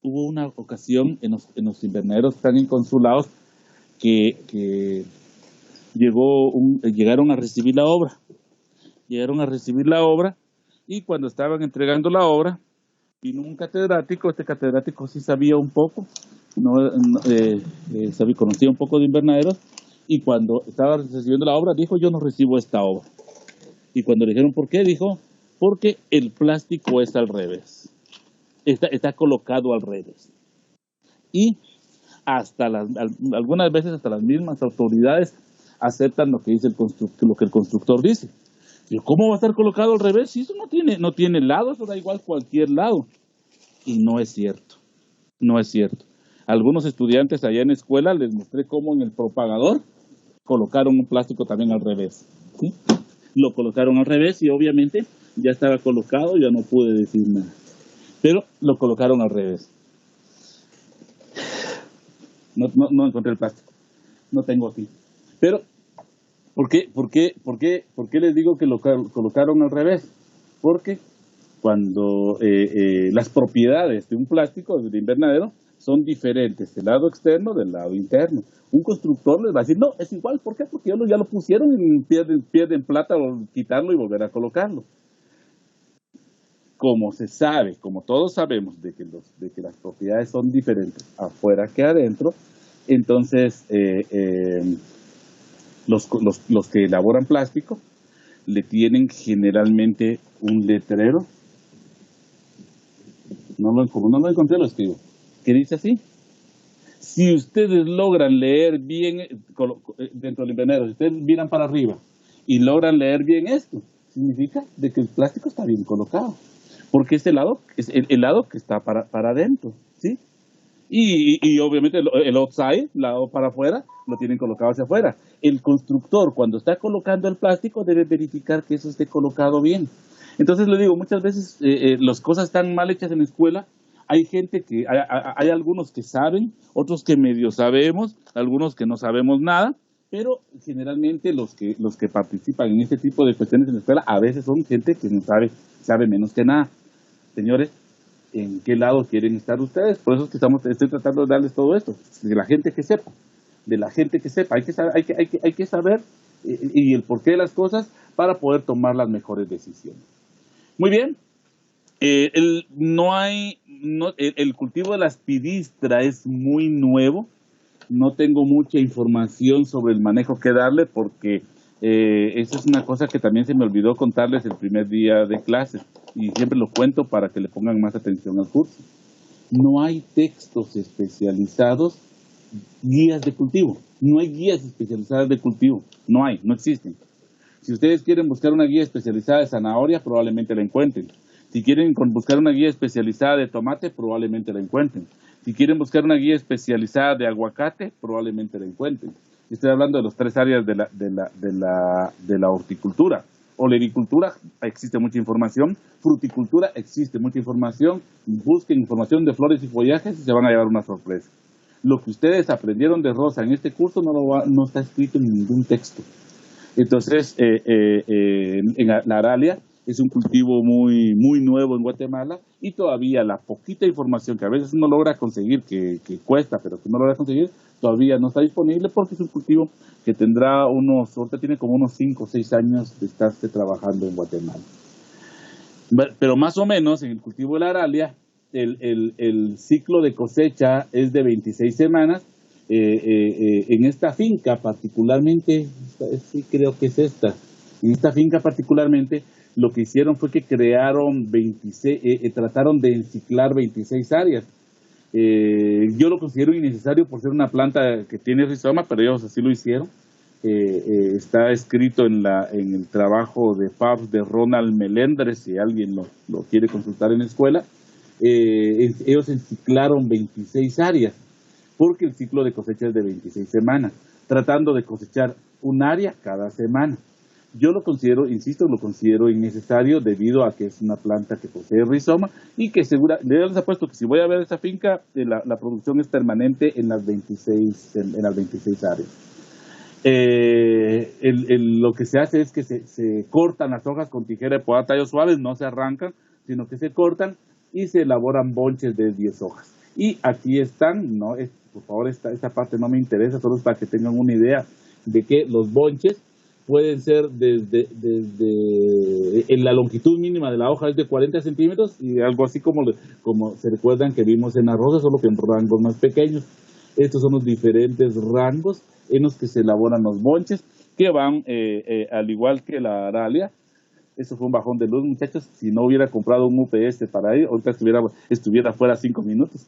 hubo una ocasión en los invernaderos que están en consulados que llegaron a recibir la obra. Llegaron a recibir la obra y cuando estaban entregando la obra, vino un catedrático. Este catedrático sí sabía un poco, conocía un poco de invernaderos, y cuando estaba recibiendo la obra dijo: yo no recibo esta obra. Y cuando le dijeron por qué, dijo: porque el plástico es al revés, está colocado al revés. Y algunas veces hasta las mismas autoridades aceptan lo que dice lo que el constructor dice. Pero ¿cómo va a estar colocado al revés? Si eso no tiene lado, eso da igual cualquier lado. Y no es cierto, no es cierto. Algunos estudiantes allá en la escuela les mostré cómo en el propagador colocaron un plástico también al revés, ¿sí? Lo colocaron al revés y obviamente ya estaba colocado, ya no pude decir nada. Pero lo colocaron al revés. No encontré el plástico, no tengo aquí. Pero ¿por qué les digo que lo colocaron al revés? Porque cuando las propiedades de un plástico de invernadero son diferentes, del lado externo del lado interno. Un constructor les va a decir: no, es igual. ¿Por qué? Porque ya lo pusieron y pierden plata o quitarlo y volver a colocarlo. Como se sabe, como todos sabemos de que las propiedades son diferentes afuera que adentro, entonces los que elaboran plástico le tienen generalmente un letrero. No lo encontré, lo escribo. ¿Qué dice así? Si ustedes logran leer bien dentro del invernadero, si ustedes miran para arriba y logran leer bien esto, significa de que el plástico está bien colocado, porque este lado es el lado que está para adentro, ¿sí? Y obviamente el outside, lado para afuera, lo tienen colocado hacia afuera. El constructor, cuando está colocando el plástico, debe verificar que eso esté colocado bien. Entonces le digo, muchas veces las cosas están mal hechas en la escuela. Hay hay algunos que saben, otros que medio sabemos, algunos que no sabemos nada, pero generalmente los que participan en este tipo de cuestiones en la escuela a veces son gente que no sabe menos que nada. Señores, ¿en qué lado quieren estar ustedes? Por eso es que estoy tratando de darles todo esto, de la gente que sepa, hay que saber y el porqué de las cosas para poder tomar las mejores decisiones. Muy bien. El cultivo de la aspidistra es muy nuevo. No tengo mucha información sobre el manejo que darle porque esa es una cosa que también se me olvidó contarles el primer día de clase y siempre lo cuento para que le pongan más atención al curso. No hay textos especializados, guías de cultivo. No hay guías especializadas de cultivo. No existen. Si ustedes quieren buscar una guía especializada de zanahoria, probablemente la encuentren. Si quieren buscar una guía especializada de tomate, probablemente la encuentren. Si quieren buscar una guía especializada de aguacate, probablemente la encuentren. Estoy hablando de las 3 áreas de la horticultura. olericultura existe mucha información, fruticultura existe mucha información, busquen información de flores y follajes y se van a llevar una sorpresa. Lo que ustedes aprendieron de rosa en este curso no está escrito en ningún texto. Entonces, en la aralia es un cultivo muy nuevo en Guatemala y todavía la poquita información que a veces uno logra conseguir, que cuesta, pero que uno logra conseguir, todavía no está disponible porque es un cultivo que tendrá ahorita tiene como unos 5 o 6 años de estarse trabajando en Guatemala. Pero más o menos en el cultivo de la aralia, el ciclo de cosecha es de 26 semanas. En esta finca particularmente, sí creo que es esta, en esta finca particularmente, lo que hicieron fue que crearon 26, trataron de enciclar 26 áreas. Yo lo considero innecesario por ser una planta que tiene rizoma, pero ellos así lo hicieron. Está escrito en el trabajo de FABS de Ronald Melendres, si alguien lo quiere consultar en la escuela. Ellos enciclaron 26 áreas, porque el ciclo de cosecha es de 26 semanas, tratando de cosechar un área cada semana. Yo lo considero innecesario debido a que es una planta que posee rizoma y que les apuesto que si voy a ver esa finca, la producción es permanente en las 26 áreas. Lo que se hace es que se cortan las hojas con tijera de podar tallos suaves, no se arrancan, sino que se cortan y se elaboran bonches de 10 hojas. Y aquí están, por favor, esta parte no me interesa, solo es para que tengan una idea de que los bonches pueden ser desde en la longitud mínima de la hoja es de 40 centímetros y algo así como se recuerdan que vimos en la rosa, solo que en rangos más pequeños. Estos son los diferentes rangos en los que se elaboran los bonches, que van al igual que la aralia. Eso fue un bajón de luz, muchachos. Si no hubiera comprado un UPS para ahí, ahorita estuviera fuera 5 minutos.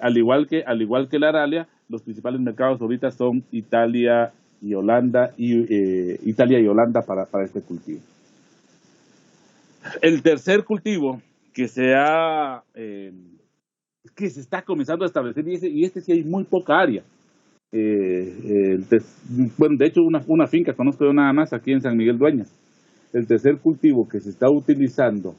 Al igual que la aralia, los principales mercados ahorita son Italia y Holanda para este cultivo. El tercer cultivo que se está comenzando a establecer, y este sí hay muy poca área. Bueno, de hecho una finca conozco yo nada más aquí en San Miguel Dueñas. El tercer cultivo que se está utilizando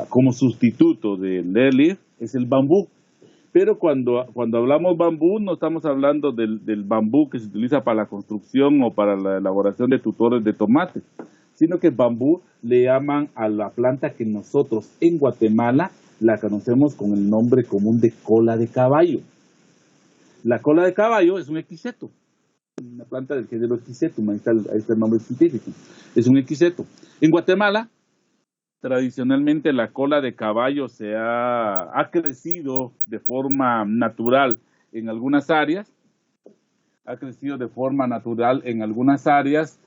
como sustituto del leaf es el bambú. Pero cuando hablamos bambú, no estamos hablando del bambú que se utiliza para la construcción o para la elaboración de tutores de tomate, sino que bambú le llaman a la planta que nosotros en Guatemala la conocemos con el nombre común de cola de caballo. La cola de caballo es un equiseto, una planta del género Equisetum, ahí está el nombre científico, es un equiseto. En Guatemala, tradicionalmente la cola de caballo ha crecido de forma natural en algunas áreas, y ha crecido de forma natural en algunas áreas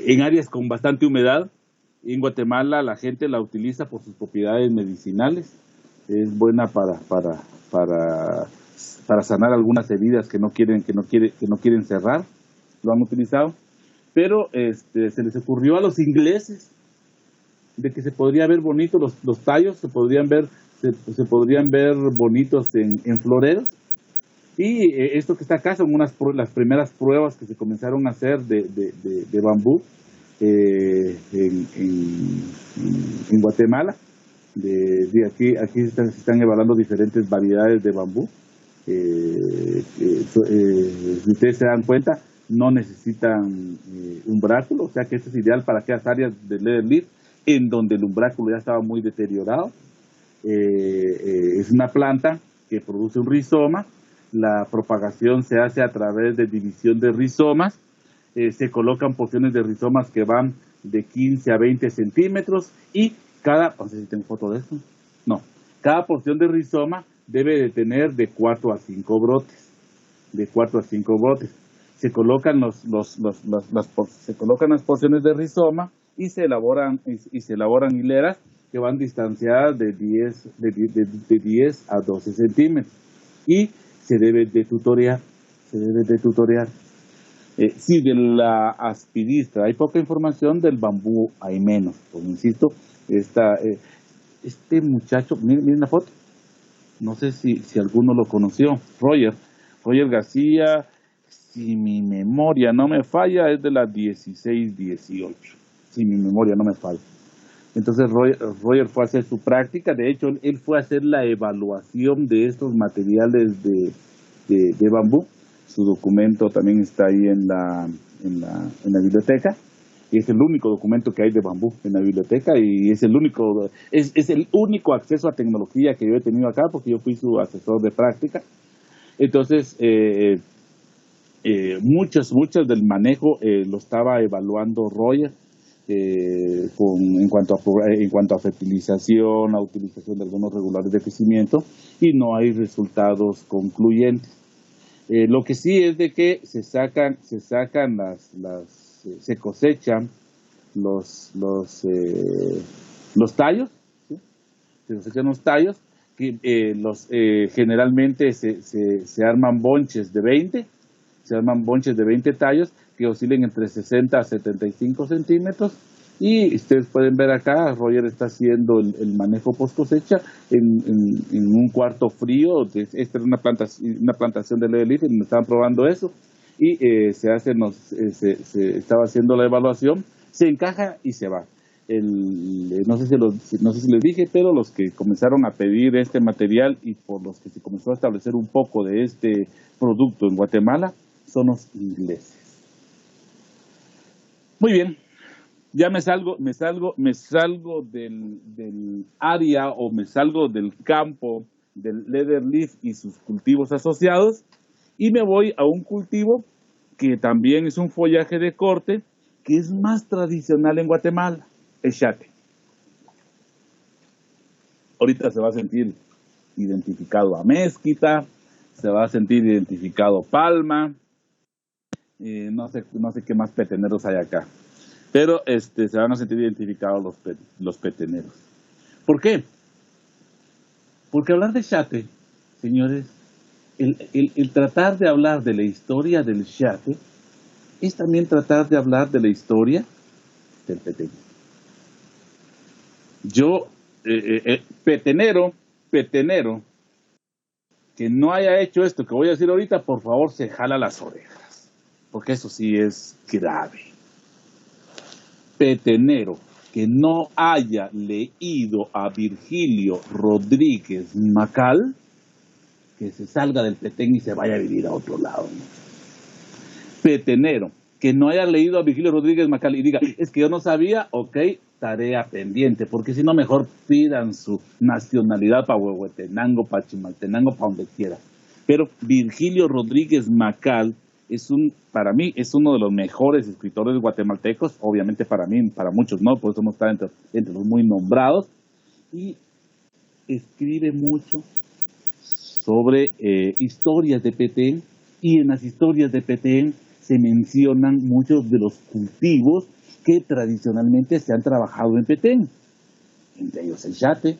en áreas con bastante humedad. En Guatemala la gente la utiliza por sus propiedades medicinales. Es buena para sanar algunas heridas que no quieren cerrar. Lo han utilizado. Pero se les ocurrió a los ingleses de que se podría ver bonito los tallos, se podrían ver bonitos en floreros. Y esto que está acá son las primeras pruebas que se comenzaron a hacer de bambú en Guatemala. Aquí se están evaluando diferentes variedades de bambú. Si ustedes se dan cuenta, no necesitan umbráculo, o sea que esto es ideal para aquellas áreas de leaf en donde el umbráculo ya estaba muy deteriorado. Es una planta que produce un rizoma. La propagación se hace a través de división de rizomas. Se colocan porciones de rizomas que van de 15 a 20 centímetros y no sé si tengo foto de esto, no, cada porción de rizoma debe de tener de 4 a 5 brotes, se colocan se colocan las porciones de rizoma y se elaboran hileras que van distanciadas de 10 a 12 centímetros y se debe de tutorear. Sí, de la aspidistra hay poca información, del bambú hay menos. Pues insisto, esta, este muchacho, miren la foto, no sé si alguno lo conoció, Roger García, si mi memoria no me falla, es de las 16-18, si mi memoria no me falla. Entonces Roger fue a hacer su práctica, de hecho él fue a hacer la evaluación de estos materiales de bambú. Su documento también está ahí en la biblioteca. Y es el único documento que hay de bambú en la biblioteca y es el único acceso a tecnología que yo he tenido acá porque yo fui su asesor de práctica. Entonces, muchas del manejo lo estaba evaluando Roger en cuanto a fertilización, a utilización de algunos regulares de crecimiento y no hay resultados concluyentes. Lo que sí es de que se cosechan los tallos, ¿sí? Se cosechan los tallos, que generalmente se arman bonches de 20, se arman bonches de 20 tallos que oscilen entre 60 a 75 centímetros. Y ustedes pueden ver acá, Roger está haciendo el manejo post cosecha en un cuarto frío. Esta es una plantación de Leve Leaf, donde estaban probando eso. Y se estaba haciendo la evaluación, se encaja y se va. No sé si les dije, pero los que comenzaron a pedir este material y por los que se comenzó a establecer un poco de este producto en Guatemala son los ingleses. Muy bien, ya me salgo del área o me salgo del campo del leather leaf y sus cultivos asociados y me voy a un cultivo que también es un follaje de corte que es más tradicional en Guatemala, el chate. Ahorita se va a sentir identificado a mezquita, se va a sentir identificado palma, no sé qué más peteneros hay acá. Pero se van a sentir identificados los peteneros. ¿Por qué? Porque hablar de chate, señores, el tratar de hablar de la historia del chate es también tratar de hablar de la historia del petenero. Yo, petenero, que no haya hecho esto que voy a decir ahorita, por favor se jala las orejas, porque eso sí es grave. Petenero que no haya leído a Virgilio Rodríguez Macal, que se salga del Petén y se vaya a vivir a otro lado. Petenero que no haya leído a Virgilio Rodríguez Macal y diga, es que yo no sabía, ok, tarea pendiente, porque si no mejor pidan su nacionalidad para Huehuetenango, para Chimaltenango, para donde quiera. Pero Virgilio Rodríguez Macal para mí es uno de los mejores escritores guatemaltecos, obviamente para mí, para muchos no, por eso no está entre los muy nombrados, y escribe mucho sobre historias de Petén, y en las historias de Petén se mencionan muchos de los cultivos que tradicionalmente se han trabajado en Petén, entre ellos el chate.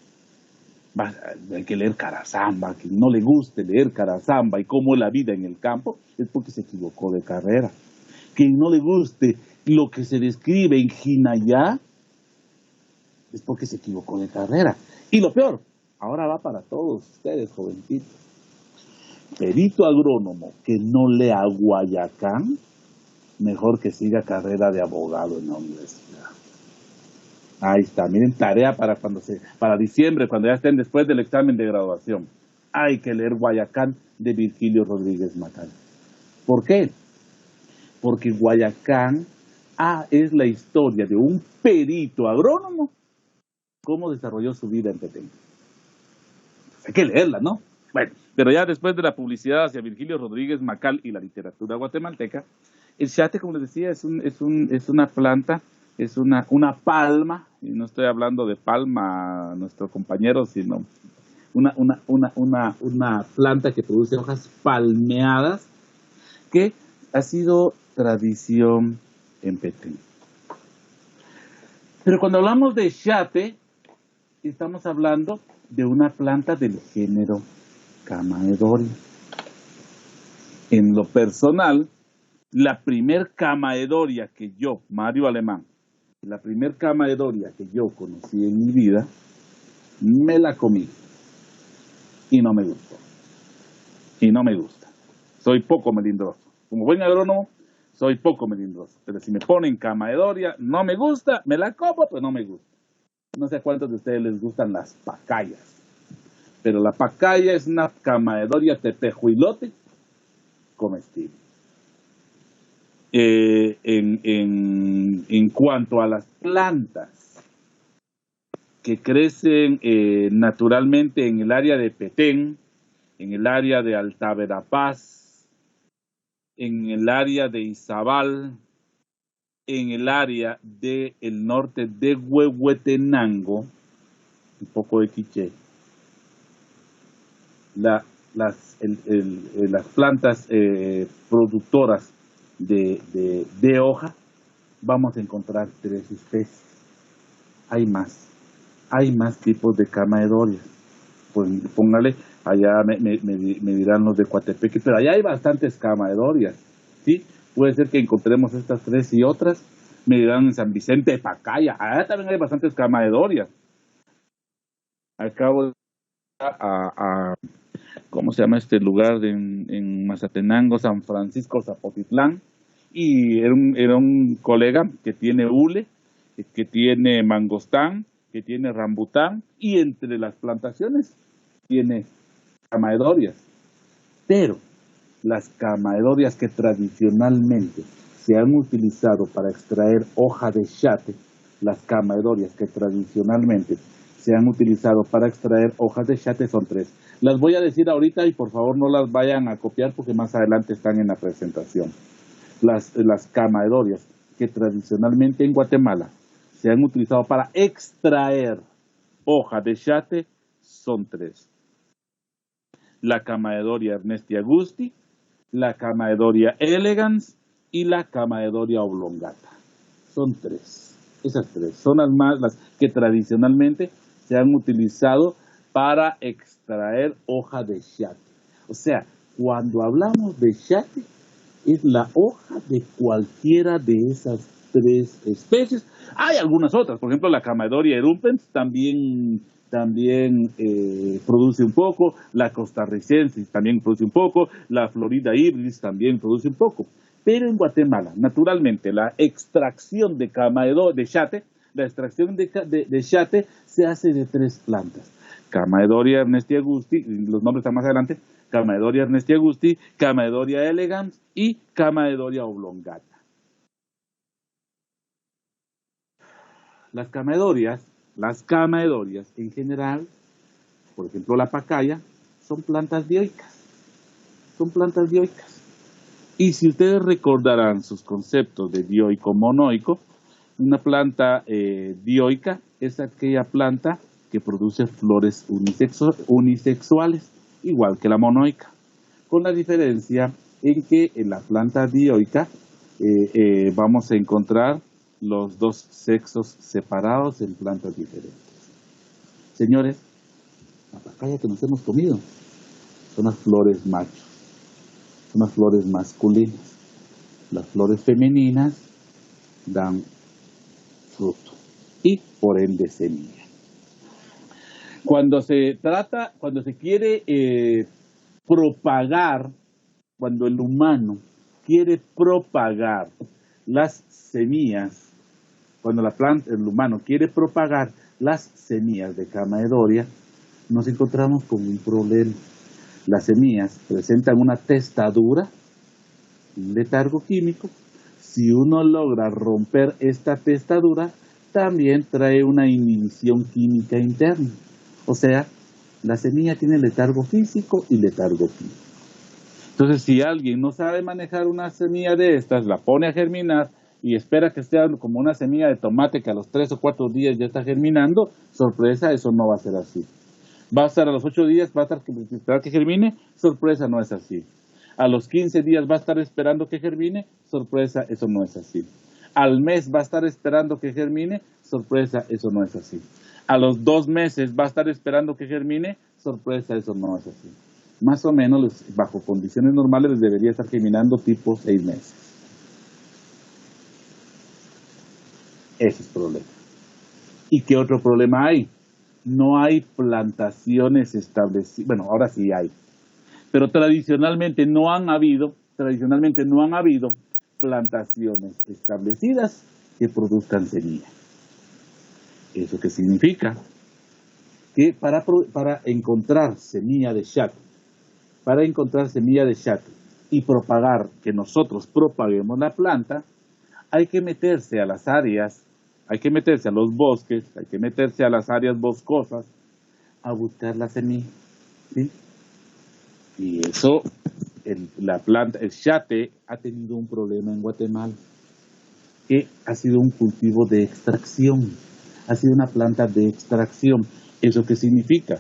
Hay que leer Carazamba, que no le guste leer Carazamba y cómo es la vida en el campo, es porque se equivocó de carrera. Quien no le guste lo que se describe en Jinayá, es porque se equivocó de carrera. Y lo peor, ahora va para todos ustedes, jovencitos. Perito agrónomo que no lea Guayacán, mejor que siga carrera de abogado en la universidad. Ahí está, miren, tarea para diciembre, cuando ya estén después del examen de graduación. Hay que leer Guayacán de Virgilio Rodríguez Macal. ¿Por qué? Porque Guayacán es la historia de un perito agrónomo, cómo desarrolló su vida en Petén. Hay que leerla, ¿no? Bueno, pero ya después de la publicidad hacia Virgilio Rodríguez Macal y la literatura guatemalteca, el chate, como les decía, es una planta, es una palma, y no estoy hablando de palma, nuestro compañero, sino una planta que produce hojas palmeadas, que ha sido tradición en Petén. Pero cuando hablamos de chate, estamos hablando de una planta del género Camaedoria. En lo personal, La primer cama de Doria que yo, Mario Alemán, la primer cama de Doria que yo conocí en mi vida, me la comí y no me gustó. Y no me gusta. Soy poco melindroso. Como buen agrónomo, soy poco melindroso. Pero si me ponen cama de Doria, no me gusta, me la como, pero no me gusta. No sé a cuántos de ustedes les gustan las pacayas. Pero la pacaya es una cama de Doria tepejuilote comestible. En cuanto a las plantas que crecen naturalmente en el área de Petén, en el área de Alta Verapaz, en el área de Izabal, en el área del norte de Huehuetenango, un poco de Quiché, las plantas productoras de hoja, vamos a encontrar 3 especies. Hay más tipos de cama de Doria. Pues póngale, allá me dirán los de Coatepeque, pero allá hay bastantes cama de Doria, ¿sí? Puede ser que encontremos estas 3 y otras. Me dirán en San Vicente de Pacaya, allá también hay bastantes cama de Doria. Acabo de ¿cómo se llama este lugar en Mazatenango, San Francisco, Zapotitlán? Y era un colega que tiene hule, que tiene mangostán, que tiene rambután, y entre las plantaciones tiene camaedorias. Pero las camaedorias que tradicionalmente se han utilizado para extraer hoja de chate, las camaedorias que tradicionalmente se han utilizado para extraer hojas de chate son 3. Las voy a decir ahorita y por favor no las vayan a copiar porque más adelante están en la presentación. Las camaedorias que tradicionalmente en Guatemala se han utilizado para extraer hoja de chate son 3. La Camaedoria ernesti Augusti, la Camaedoria elegans y la Camaedoria oblongata. Son 3. Esas 3 son las que tradicionalmente se han utilizado para extraer hoja de chate. O sea, cuando hablamos de chate, es la hoja de cualquiera de esas 3 especies. Hay algunas otras, por ejemplo, la Camaedoria erupens también produce un poco, la costarricensis también produce un poco, la Florida ibris también produce un poco. Pero en Guatemala, naturalmente, la extracción de chate, la extracción de chate se hace de 3 plantas. Camaedoria ernesti Augusti, los nombres están más adelante, Camaedoria ernesti Augusti, Camaedoria elegans y Camaedoria oblongata. Las camaedorias en general, por ejemplo la pacaya, son plantas dioicas. Y si ustedes recordarán sus conceptos de dioico monoico, una planta dioica es aquella planta que produce flores unisexuales, igual que la monoica, con la diferencia en que en la planta dioica vamos a encontrar los 2 sexos separados en plantas diferentes. Señores, la pacaya que nos hemos comido son las flores machos, son las flores masculinas. Las flores femeninas dan fruto y por ende semilla. Cuando se quiere propagar, cuando el humano quiere propagar las semillas, cuando el humano quiere propagar las semillas de Camaedoria, nos encontramos con un problema. Las semillas presentan una testadura, un letargo químico. Si uno logra romper esta testadura, también trae una inhibición química interna. O sea, la semilla tiene letargo físico y letargo químico. Entonces, si alguien no sabe manejar una semilla de estas, la pone a germinar y espera que sea como una semilla de tomate que a los 3 o 4 días ya está germinando, sorpresa, eso no va a ser así. Va a estar a los 8 días, va a esperar que germine, sorpresa, no es así. A los 15 días va a estar esperando que germine, sorpresa, eso no es así. Al mes va a estar esperando que germine, sorpresa, eso no es así. A los 2 meses va a estar esperando que germine, sorpresa, eso no es así. Más o menos, bajo condiciones normales, debería estar germinando tipo 6 meses. Ese es el problema. ¿Y qué otro problema hay? No hay plantaciones establecidas. Bueno, ahora sí hay, pero tradicionalmente no han habido plantaciones establecidas que produzcan semilla. ¿Eso qué significa? Que para encontrar semilla de shate, y propagar, que nosotros propaguemos la planta, hay que meterse a las áreas, hay que meterse a los bosques, hay que meterse a las áreas boscosas a buscar la semilla, ¿sí? Y eso, el shate ha tenido un problema en Guatemala, que ha sido un cultivo de extracción, ha sido una planta de extracción. ¿Eso qué significa?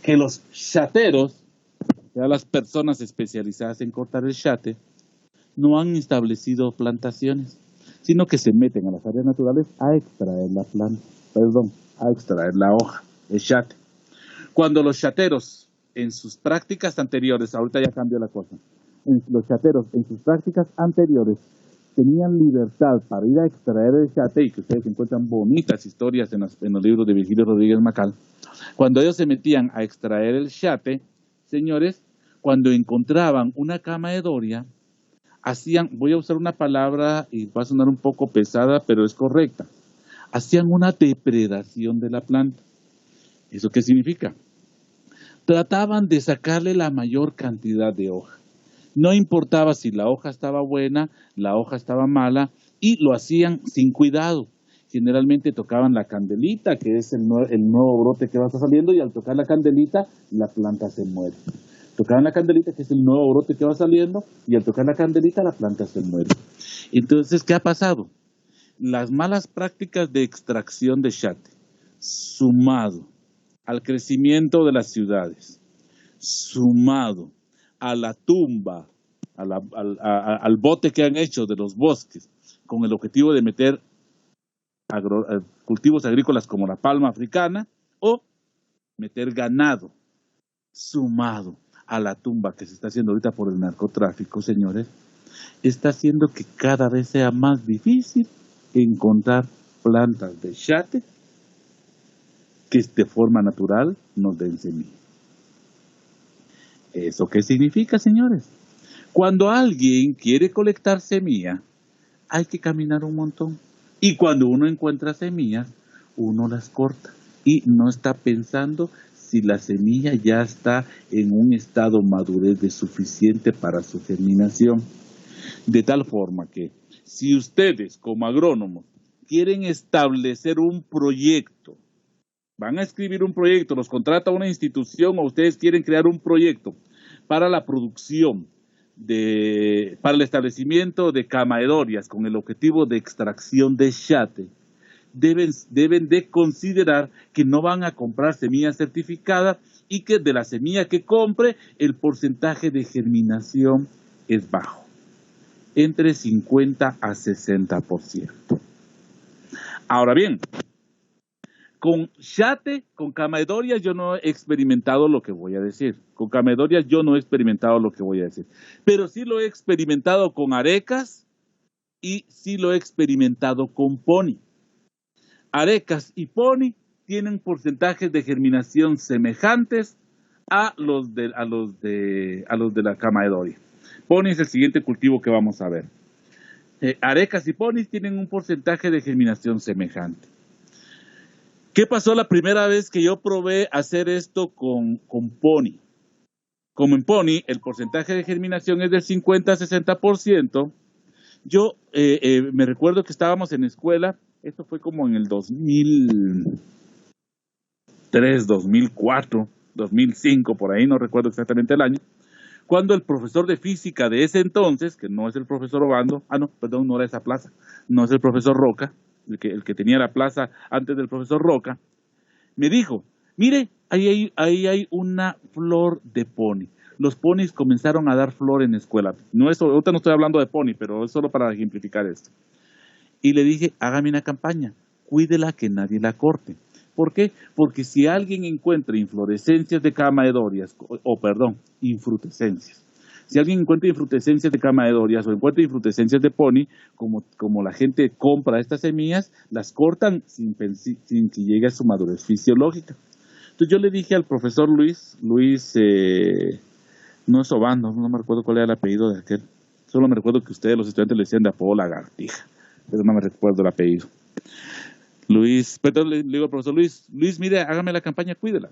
Que los chateros, o sea, las personas especializadas en cortar el shate, no han establecido plantaciones, sino que se meten a las áreas naturales a extraer la planta, a extraer la hoja, el shate. Cuando los chateros en sus prácticas anteriores, ahorita ya cambió la cosa, los chateros en sus prácticas anteriores tenían libertad para ir a extraer el shate, y que ustedes encuentran bonitas historias en los libros de Virgilio Rodríguez Macal, cuando ellos se metían a extraer el shate, señores, cuando encontraban una cama de doria, voy a usar una palabra y va a sonar un poco pesada, pero es correcta, hacían una depredación de la planta. ¿Eso qué significa? Trataban de sacarle la mayor cantidad de hoja. No importaba si la hoja estaba buena, la hoja estaba mala, y lo hacían sin cuidado. Generalmente tocaban la candelita, que es el nuevo brote que va a estar saliendo, y al tocar la candelita, la planta se muere. Tocaban la candelita, que es el nuevo brote que va saliendo, y al tocar la candelita, la planta se muere. Entonces, ¿qué ha pasado? Las malas prácticas de extracción de shate, sumado al crecimiento de las ciudades, sumado a la tumba, al bote que han hecho de los bosques, con el objetivo de meter cultivos agrícolas como la palma africana, o meter ganado, sumado a la tumba que se está haciendo ahorita por el narcotráfico, señores, está haciendo que cada vez sea más difícil encontrar plantas de shate que de forma natural nos den semilla. ¿Eso qué significa, señores? Cuando alguien quiere colectar semilla, hay que caminar un montón. Y cuando uno encuentra semillas, uno las corta y no está pensando si la semilla ya está en un estado madurez de suficiente para su germinación. De tal forma que si ustedes como agrónomos quieren establecer un proyecto, van a escribir un proyecto, los contrata una institución, o ustedes quieren crear un proyecto para la producción, para el establecimiento de camaedorias con el objetivo de extracción de shate, deben de considerar que no van a comprar semilla certificada, y que de la semilla que compre el porcentaje de germinación es bajo, entre 50 a 60%. Ahora bien, con shate, con camaedorias, yo no he experimentado lo que voy a decir. Con camaedorias yo no he experimentado lo que voy a decir. Pero sí lo he experimentado con arecas, y sí lo he experimentado con pony. Arecas y pony tienen porcentajes de germinación semejantes a los de la camaedoria. Pony es el siguiente cultivo que vamos a ver. Arecas y pony tienen un porcentaje de germinación semejante. ¿Qué pasó la primera vez que yo probé hacer esto con pony? Como en pony el porcentaje de germinación es del 50 a 60%, yo me recuerdo que estábamos en escuela, esto fue como en el 2003, 2004, 2005, por ahí, no recuerdo exactamente el año, cuando el profesor de física de ese entonces, que no es el profesor Obando, no era esa plaza, no es el profesor Roca, el que tenía la plaza antes del profesor Roca, me dijo, mire, ahí hay una flor de pony. Los ponis comenzaron a dar flor en la escuela. Ahorita no estoy hablando de pony, pero es solo para ejemplificar esto. Y le dije, hágame una campaña, cuídela, que nadie la corte. ¿Por qué? Porque si alguien encuentra inflorescencias de camaedorias, infrutescencias, Si alguien encuentra infrutescencias de cama de Dorias o encuentra infrutescencias de Pony, como la gente compra estas semillas, las cortan sin que llegue a su madurez fisiológica. Entonces yo le dije al profesor Luis, no es Obando, no me recuerdo cuál era el apellido de aquel, solo me recuerdo que ustedes, los estudiantes, le decían de apodo Lagartija, pero no me recuerdo el apellido. Luis, pero le digo al profesor Luis, mire, hágame la campaña, cuídela.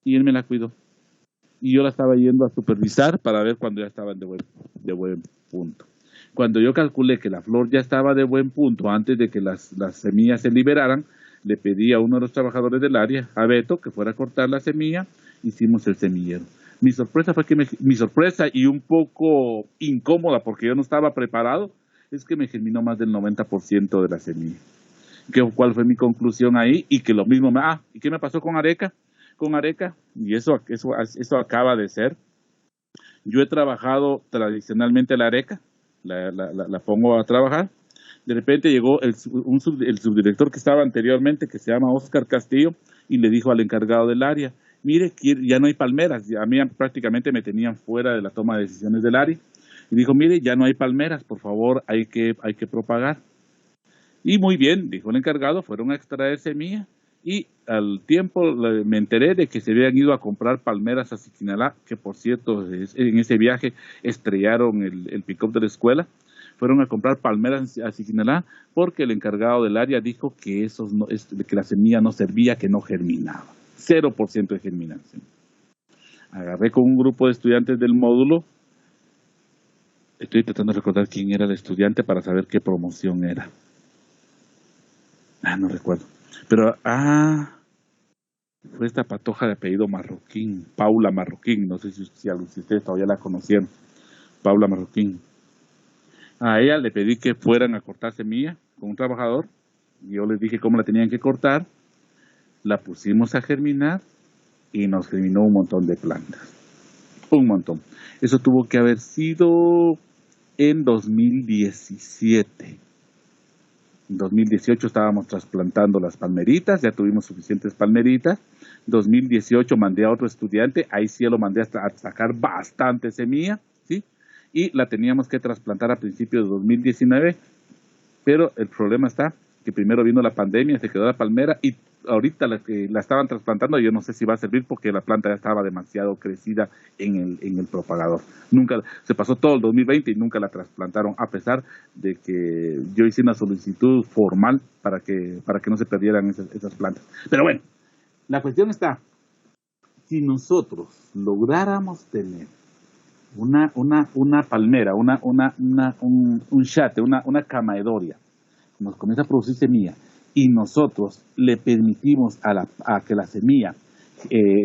Y él me la cuidó. Y yo la estaba yendo a supervisar para ver cuando ya estaban de buen punto. Cuando yo calculé que la flor ya estaba de buen punto antes de que las semillas se liberaran, le pedí a uno de los trabajadores del área, a Beto, que fuera a cortar la semilla. Hicimos el semillero. Mi sorpresa fue que mi sorpresa y un poco incómoda porque yo no estaba preparado, es que me germinó más del 90% de la semilla. ¿Cuál fue mi conclusión ahí? Y que lo mismo, ¿y qué me pasó con Areca? Y eso acaba de ser. Yo he trabajado tradicionalmente la Areca, la pongo a trabajar. De repente llegó el subdirector que estaba anteriormente, que se llama Oscar Castillo, y le dijo al encargado del área, mire, ya no hay palmeras. A mí prácticamente me tenían fuera de la toma de decisiones del área. Y dijo, mire, ya no hay palmeras, por favor, hay que propagar. Y muy bien, dijo el encargado, fueron a extraer semilla y al tiempo me enteré de que se habían ido a comprar palmeras a Siquinalá, que por cierto en ese viaje estrellaron el pick-up de la escuela. Fueron a comprar palmeras a Siquinalá porque el encargado del área dijo que que la semilla no servía, que no germinaba. 0% de germinación. Agarré con un grupo de estudiantes del módulo. Estoy tratando de recordar quién era el estudiante para saber qué promoción era. No recuerdo. Pero, fue esta patoja de apellido Marroquín, Paula Marroquín. No sé si ustedes todavía la conocieron. Paula Marroquín. A ella le pedí que fueran a cortar semilla con un trabajador. Yo les dije cómo la tenían que cortar. La pusimos a germinar y nos germinó un montón de plantas. Un montón. Eso tuvo que haber sido en 2017. En 2018 estábamos trasplantando las palmeritas, ya tuvimos suficientes palmeritas. 2018 mandé a otro estudiante, ahí sí lo mandé a sacar bastante semilla, ¿sí? Y la teníamos que trasplantar a principios de 2019, pero el problema está que primero vino la pandemia, se quedó la palmera y ahorita la estaban trasplantando, yo no sé si va a servir porque la planta ya estaba demasiado crecida en el propagador. Se pasó todo el 2020 y nunca la trasplantaron, a pesar de que yo hice una solicitud formal para que no se perdieran esas plantas. Pero bueno, la cuestión está, si nosotros lográramos tener una palmera, un chate, una camaedoria, nos comienza a producir semilla y nosotros le permitimos a que la semilla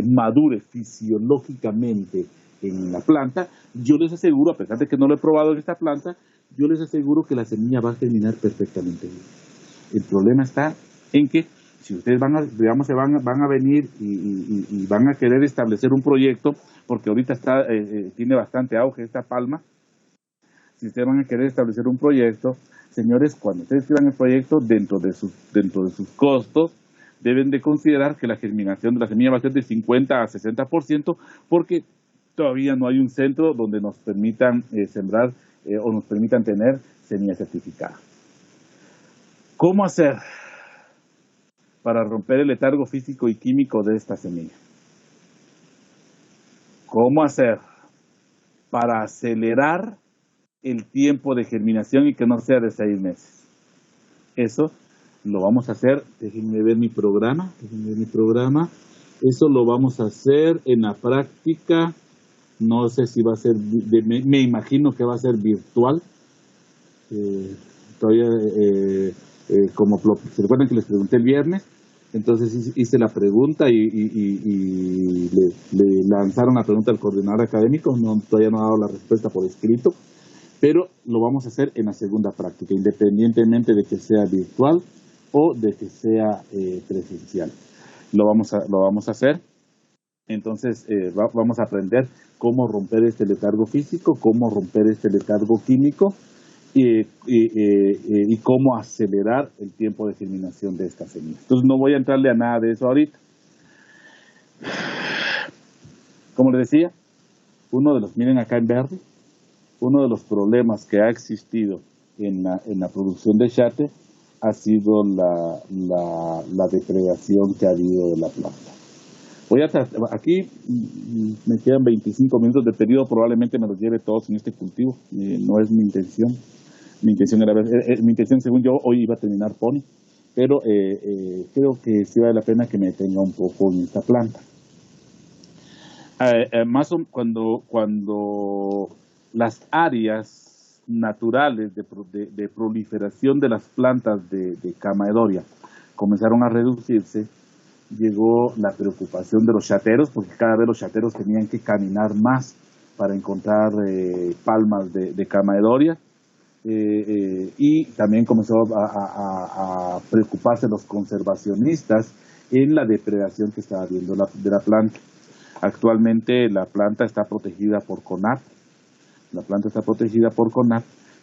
madure fisiológicamente en la planta, yo les aseguro, a pesar de que no lo he probado en esta planta, yo les aseguro que la semilla va a germinar perfectamente bien. El problema está en que si ustedes van a venir y van a querer establecer un proyecto, porque ahorita tiene bastante auge esta palma, si ustedes van a querer establecer un proyecto, señores, cuando ustedes escriban el proyecto, dentro de sus costos, deben de considerar que la germinación de la semilla va a ser de 50 a 60%, porque todavía no hay un centro donde nos permitan sembrar o nos permitan tener semilla certificada. ¿Cómo hacer para romper el letargo físico y químico de esta semilla? ¿Cómo hacer para acelerar el tiempo de germinación y que no sea de 6 meses? Eso lo vamos a hacer, déjenme ver mi programa. Eso lo vamos a hacer en la práctica, no sé si va a ser, me imagino que va a ser virtual. Todavía, ¿se recuerdan que les pregunté el viernes? Entonces hice la pregunta y le lanzaron la pregunta al coordinador académico, todavía no ha dado la respuesta por escrito, pero lo vamos a hacer en la segunda práctica, independientemente de que sea virtual o de que sea presencial. Lo vamos a hacer. Entonces vamos a aprender cómo romper este letargo físico, cómo romper este letargo químico y cómo acelerar el tiempo de germinación de esta semilla. Entonces no voy a entrarle a nada de eso ahorita. Como les decía, miren acá en verde, uno de los problemas que ha existido en la producción de chate ha sido la depredación que ha habido de la planta. Aquí me quedan 25 minutos de periodo, probablemente me los lleve todos en este cultivo, no es mi intención. Mi intención era mi intención, según yo, hoy iba a terminar pony, pero creo que sí vale la pena que me detenga un poco en esta planta. Cuando las áreas naturales de proliferación de las plantas de Camaedoria comenzaron a reducirse, llegó la preocupación de los chateros, porque cada vez los chateros tenían que caminar más para encontrar palmas de Camaedoria, y también comenzó a preocuparse los conservacionistas en la depredación que estaba habiendo de la planta. Actualmente la planta está protegida por CONAF,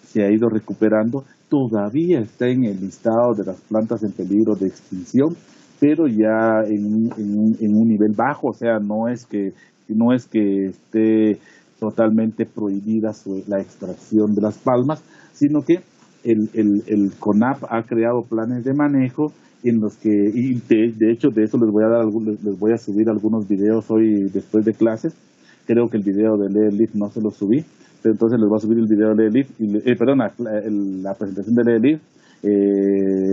se ha ido recuperando, todavía está en el listado de las plantas en peligro de extinción, pero ya en un nivel bajo, o sea, no es que esté totalmente prohibida la extracción de las palmas, sino que el CONAF ha creado planes de manejo en los que, y de hecho de eso les voy a subir algunos videos hoy después de clases. Creo que el video de LeerLeaf no se lo subí, pero entonces les voy a subir el video de LeerLeaf, la presentación de LeerLeaf.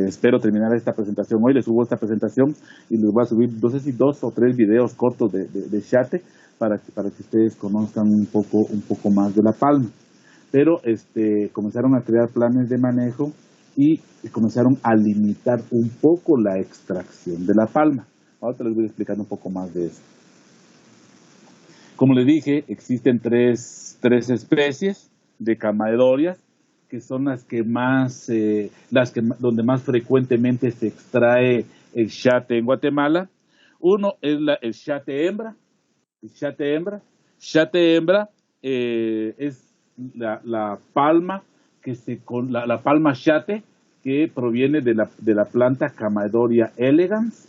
Espero terminar esta presentación hoy, les subo esta presentación y les voy a subir, no sé si 2 o 3 videos cortos de chate para que ustedes conozcan un poco más de la palma. Pero comenzaron a crear planes de manejo y comenzaron a limitar un poco la extracción de la palma. Ahora les voy explicando un poco más de eso. Como les dije, existen tres especies de Camaedorias, que son donde más frecuentemente se extrae el chate en Guatemala. Uno es el chate hembra. Chate hembra es la palma la palma chate que proviene de la planta Camaedoria elegans.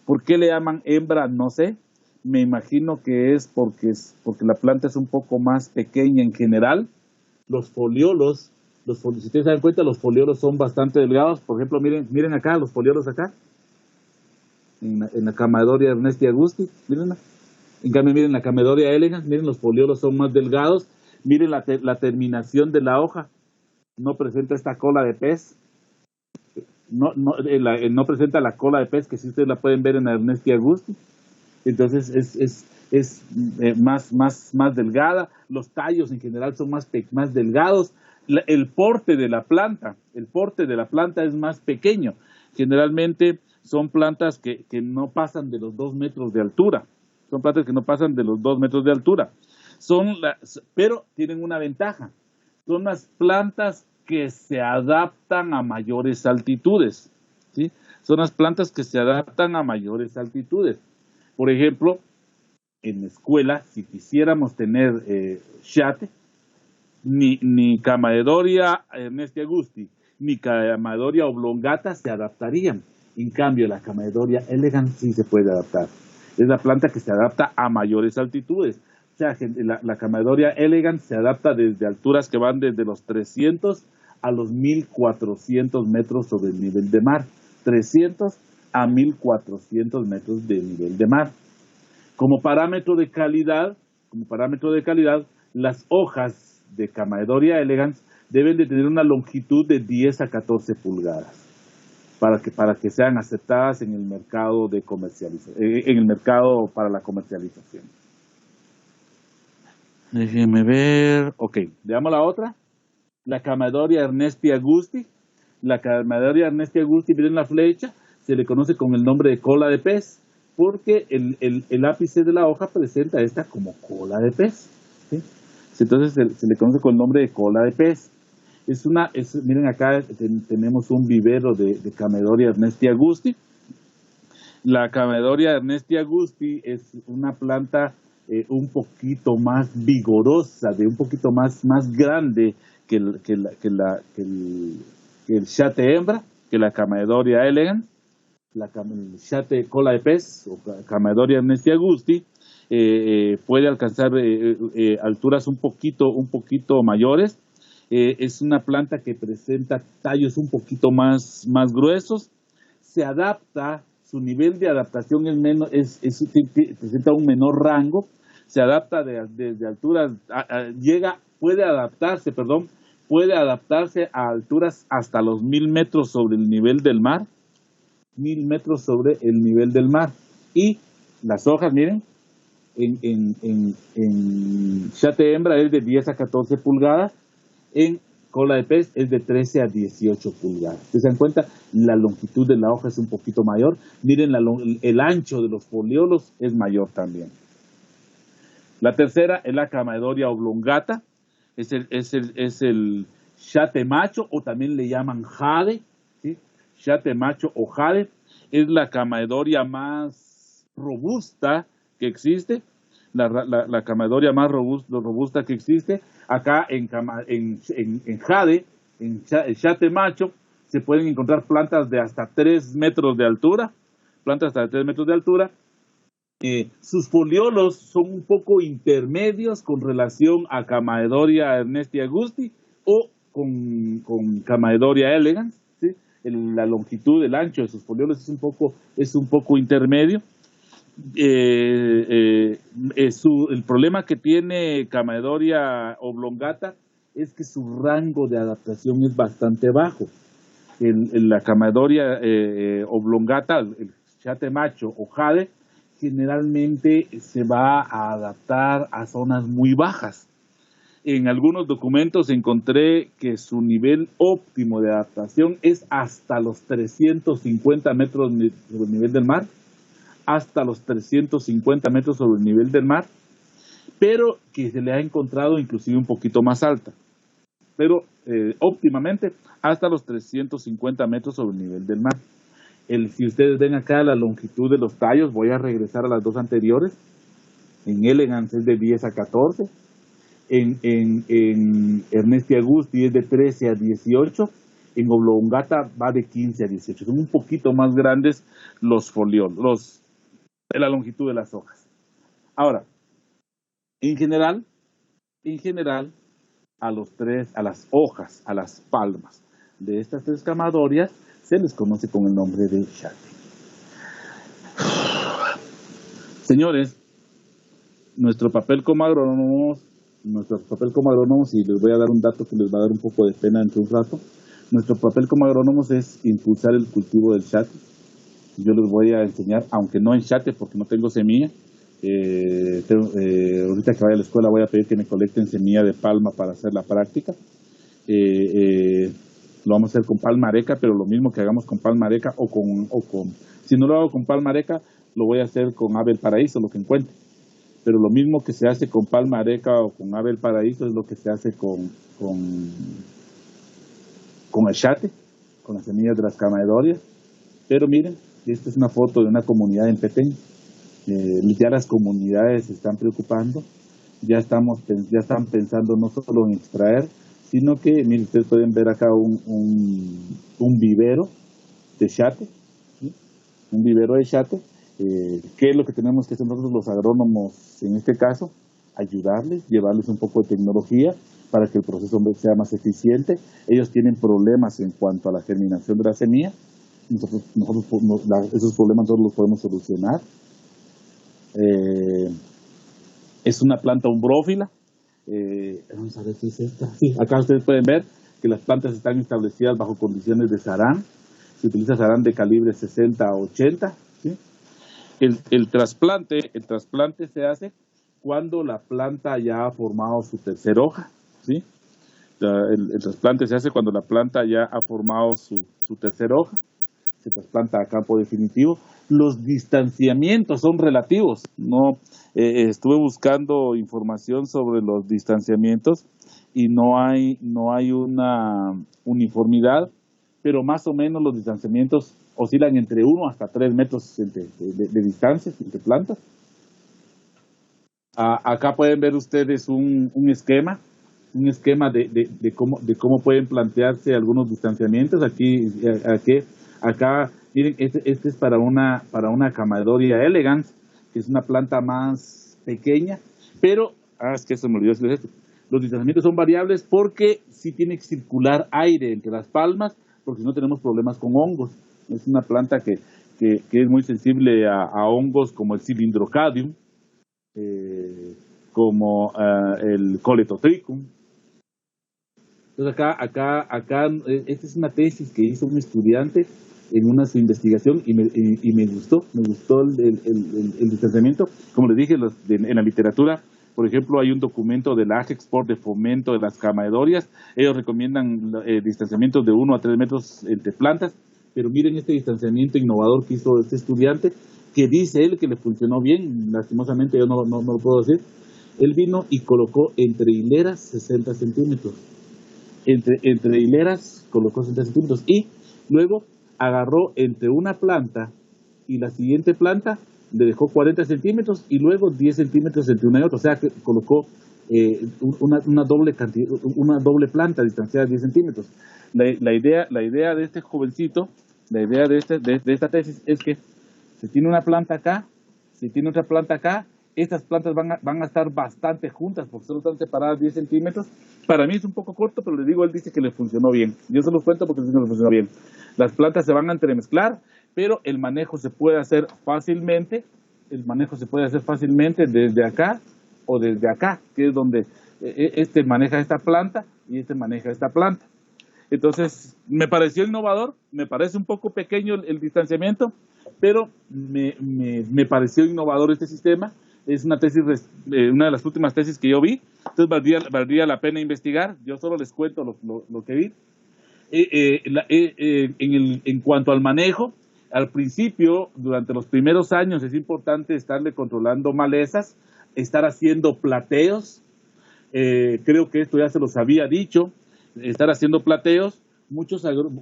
¿Por qué le llaman hembra? No sé. Me imagino que es porque la planta es un poco más pequeña en general. Los foliolos, si ustedes se dan cuenta, los foliolos son bastante delgados. Por ejemplo, miren acá, los foliolos acá, en la Camaedoria ernesti agusti, mírenla. En cambio, miren la Camaedoria elegans, miren, los foliolos son más delgados. Miren la terminación de la hoja, no presenta esta cola de pez. No presenta la cola de pez, que si ustedes la pueden ver en la ernesti agusti. Entonces es más delgada, los tallos en general son más delgados, el porte de la planta es más pequeño. Generalmente son plantas que no pasan de los 2 metros de altura, pero tienen una ventaja, son las plantas que se adaptan a mayores altitudes, ¿sí? Son las plantas que se adaptan a mayores altitudes. Por ejemplo, en la escuela, si quisiéramos tener chate, ni Camaedoria ernesti agusti, ni Camaedoria oblongata se adaptarían. En cambio, la Camaedoria elegans sí se puede adaptar. Es la planta que se adapta a mayores altitudes. O sea, la Camaedoria elegans se adapta desde alturas que van desde los 300 a los 1400 metros sobre el nivel de mar. 300 a 1400 metros de nivel de mar. Como parámetro de calidad, las hojas de Camaedoria elegans deben de tener una longitud de 10 a 14 pulgadas para que sean aceptadas en el mercado de en el mercado para la comercialización. Déjenme ver. Ok, veamos la otra. La Camaedoria ernesti agusti. Miren la flecha, se le conoce con el nombre de cola de pez, porque el ápice de la hoja presenta esta como cola de pez, ¿sí? Entonces se le conoce con el nombre de cola de pez. Miren acá tenemos un vivero de Camaedoria ernesti agusti. La Camaedoria ernesti agusti es una planta un poquito más vigorosa, un poquito más grande que el chate hembra, que la Camaedoria elegans, el chate cola de pez o Camaedoria ernesti agusti, puede alcanzar alturas un poquito mayores. Es una planta que presenta tallos un poquito más gruesos. Se adapta, su nivel de adaptación es menos, presenta un menor rango. Se adapta desde alturas, puede adaptarse a alturas hasta los 1000 metros sobre el nivel del mar. 1000 metros sobre el nivel del mar. Y las hojas, miren, en chate hembra es de 10 a 14 pulgadas, en cola de pez es de 13 a 18 pulgadas. ¿Se dan cuenta? La longitud de la hoja es un poquito mayor. Miren, el ancho de los foliolos es mayor también. La tercera es la Camaedoria oblongata, es el chate macho, o también le llaman jade, ¿sí? Chate macho o jade, es la Camaedoria más robusta que existe, la Camaedoria más robusta que existe. Acá en jade, en chate macho, se pueden encontrar plantas de hasta 3 metros de altura, sus foliolos son un poco intermedios con relación a Camaedoria ernesti augusti o con Camaedoria elegans, ¿sí? La longitud, el ancho de sus foliolos es un poco intermedio. El problema que tiene Camaedoria oblongata es que su rango de adaptación es bastante bajo. La Camaedoria oblongata, el chate macho o jade, generalmente se va a adaptar a zonas muy bajas. En algunos documentos encontré que su nivel óptimo de adaptación es hasta los 350 metros sobre el nivel del mar, pero que se le ha encontrado inclusive un poquito más alta, pero óptimamente hasta los 350 metros sobre el nivel del mar. Si ustedes ven acá la longitud de los tallos, voy a regresar a las dos anteriores. En elegans es de 10 a 14, en ernesti augusti es de 13 a 18, en oblongata va de 15 a 18. Son un poquito más grandes los foliolos, la longitud de las hojas. Ahora, en general, a las hojas, a las palmas de estas tres camadorias se les conoce con el nombre de chate. Señores, nuestro papel como agrónomos, y les voy a dar un dato que les va a dar un poco de pena dentro de un rato, nuestro papel como agrónomos es impulsar el cultivo del chate. Yo les voy a enseñar, aunque no en chate porque no tengo semilla, ahorita que vaya a la escuela voy a pedir que me colecten semilla de palma para hacer la práctica. Lo vamos a hacer con palma areca, pero lo mismo que hagamos con palma areca si no lo hago con palma areca, lo voy a hacer con ave del paraíso, lo que encuentre. Pero lo mismo que se hace con palma areca o con ave del paraíso es lo que se hace con el chate, con las semillas de las camaedorias. Pero miren, esta es una foto de una comunidad en Petén. Ya las comunidades se están preocupando, ya están pensando no solo en extraer, sino que, miren, ustedes pueden ver acá un vivero de chate, ¿sí? Un vivero de chate. ¿Qué es lo que tenemos que hacer nosotros los agrónomos en este caso? Ayudarles, llevarles un poco de tecnología para que el proceso sea más eficiente. Ellos tienen problemas en cuanto a la germinación de la semilla. Nosotros esos problemas nosotros los podemos solucionar. Es una planta umbrófila. Vamos a ver si es esta. Sí, acá ustedes pueden ver que las plantas están establecidas bajo condiciones de sarán. Se utiliza sarán de calibre 60 a 80. ¿Sí? El trasplante se hace cuando la planta ya ha formado su tercera hoja. ¿Sí? El trasplante se hace cuando la planta ya ha formado su tercera hoja. Se trasplanta a campo definitivo. Los distanciamientos son relativos. Estuve buscando información sobre los distanciamientos y no hay una uniformidad, pero más o menos los distanciamientos oscilan entre 1 hasta 3 metros de distancia entre plantas. Acá pueden ver ustedes un esquema de cómo pueden plantearse algunos distanciamientos. Acá, miren, este es para una Camaedoria elegans, que es una planta más pequeña, pero, es que eso me olvidó decirles esto. Los distanciamientos son variables porque sí tiene que circular aire entre las palmas, porque si no tenemos problemas con hongos. Es una planta que es muy sensible a hongos como el Cylindrocadium, como el Coletotricum. Entonces esta es una tesis que hizo un estudiante en una su investigación y me gustó el distanciamiento. Como les dije, en la literatura, por ejemplo, hay un documento de la AGEXPORT de fomento de las camaedorias. Ellos recomiendan distanciamientos de 1 a 3 metros entre plantas, pero miren este distanciamiento innovador que hizo este estudiante, que dice él que le funcionó bien. Lastimosamente yo no lo puedo decir. Él vino y colocó entre hileras 60 centímetros. Entre hileras colocó 60 centímetros y luego agarró entre una planta y la siguiente planta, le dejó 40 centímetros y luego 10 centímetros entre una y otra. O sea que colocó una doble planta distanciada de 10 centímetros. La idea de este jovencito, la idea de esta tesis es que si tiene una planta acá, si tiene otra planta acá, estas plantas van a estar bastante juntas porque solo están separadas 10 centímetros. Para mí es un poco corto, pero le digo, él dice que le funcionó bien. Yo se los cuento porque dice que le funcionó bien. Las plantas se van a entremezclar, pero el manejo se puede hacer fácilmente. El manejo se puede hacer fácilmente desde acá o desde acá, que es donde este maneja esta planta y este maneja esta planta. Entonces, me pareció innovador, me parece un poco pequeño el distanciamiento, pero me pareció innovador este sistema. Es una tesis, una de las últimas tesis que yo vi, entonces valdría la pena investigar. Yo solo les cuento lo que vi. En cuanto al manejo, al principio, durante los primeros años, es importante estarle controlando malezas, estar haciendo plateos. Creo que esto ya se los había dicho, estar haciendo plateos.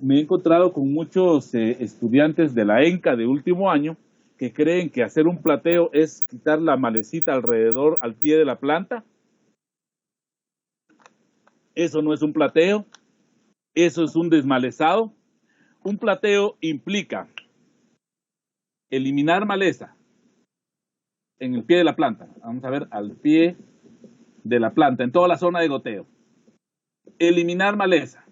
Me he encontrado con muchos estudiantes de la ENCA de último año que creen que hacer un plateo es quitar la malecita alrededor, al pie de la planta. Eso no es un plateo, eso es un desmalezado. Un plateo implica eliminar maleza en el pie de la planta. Vamos a ver, al pie de la planta, en toda la zona de goteo. Eliminar maleza.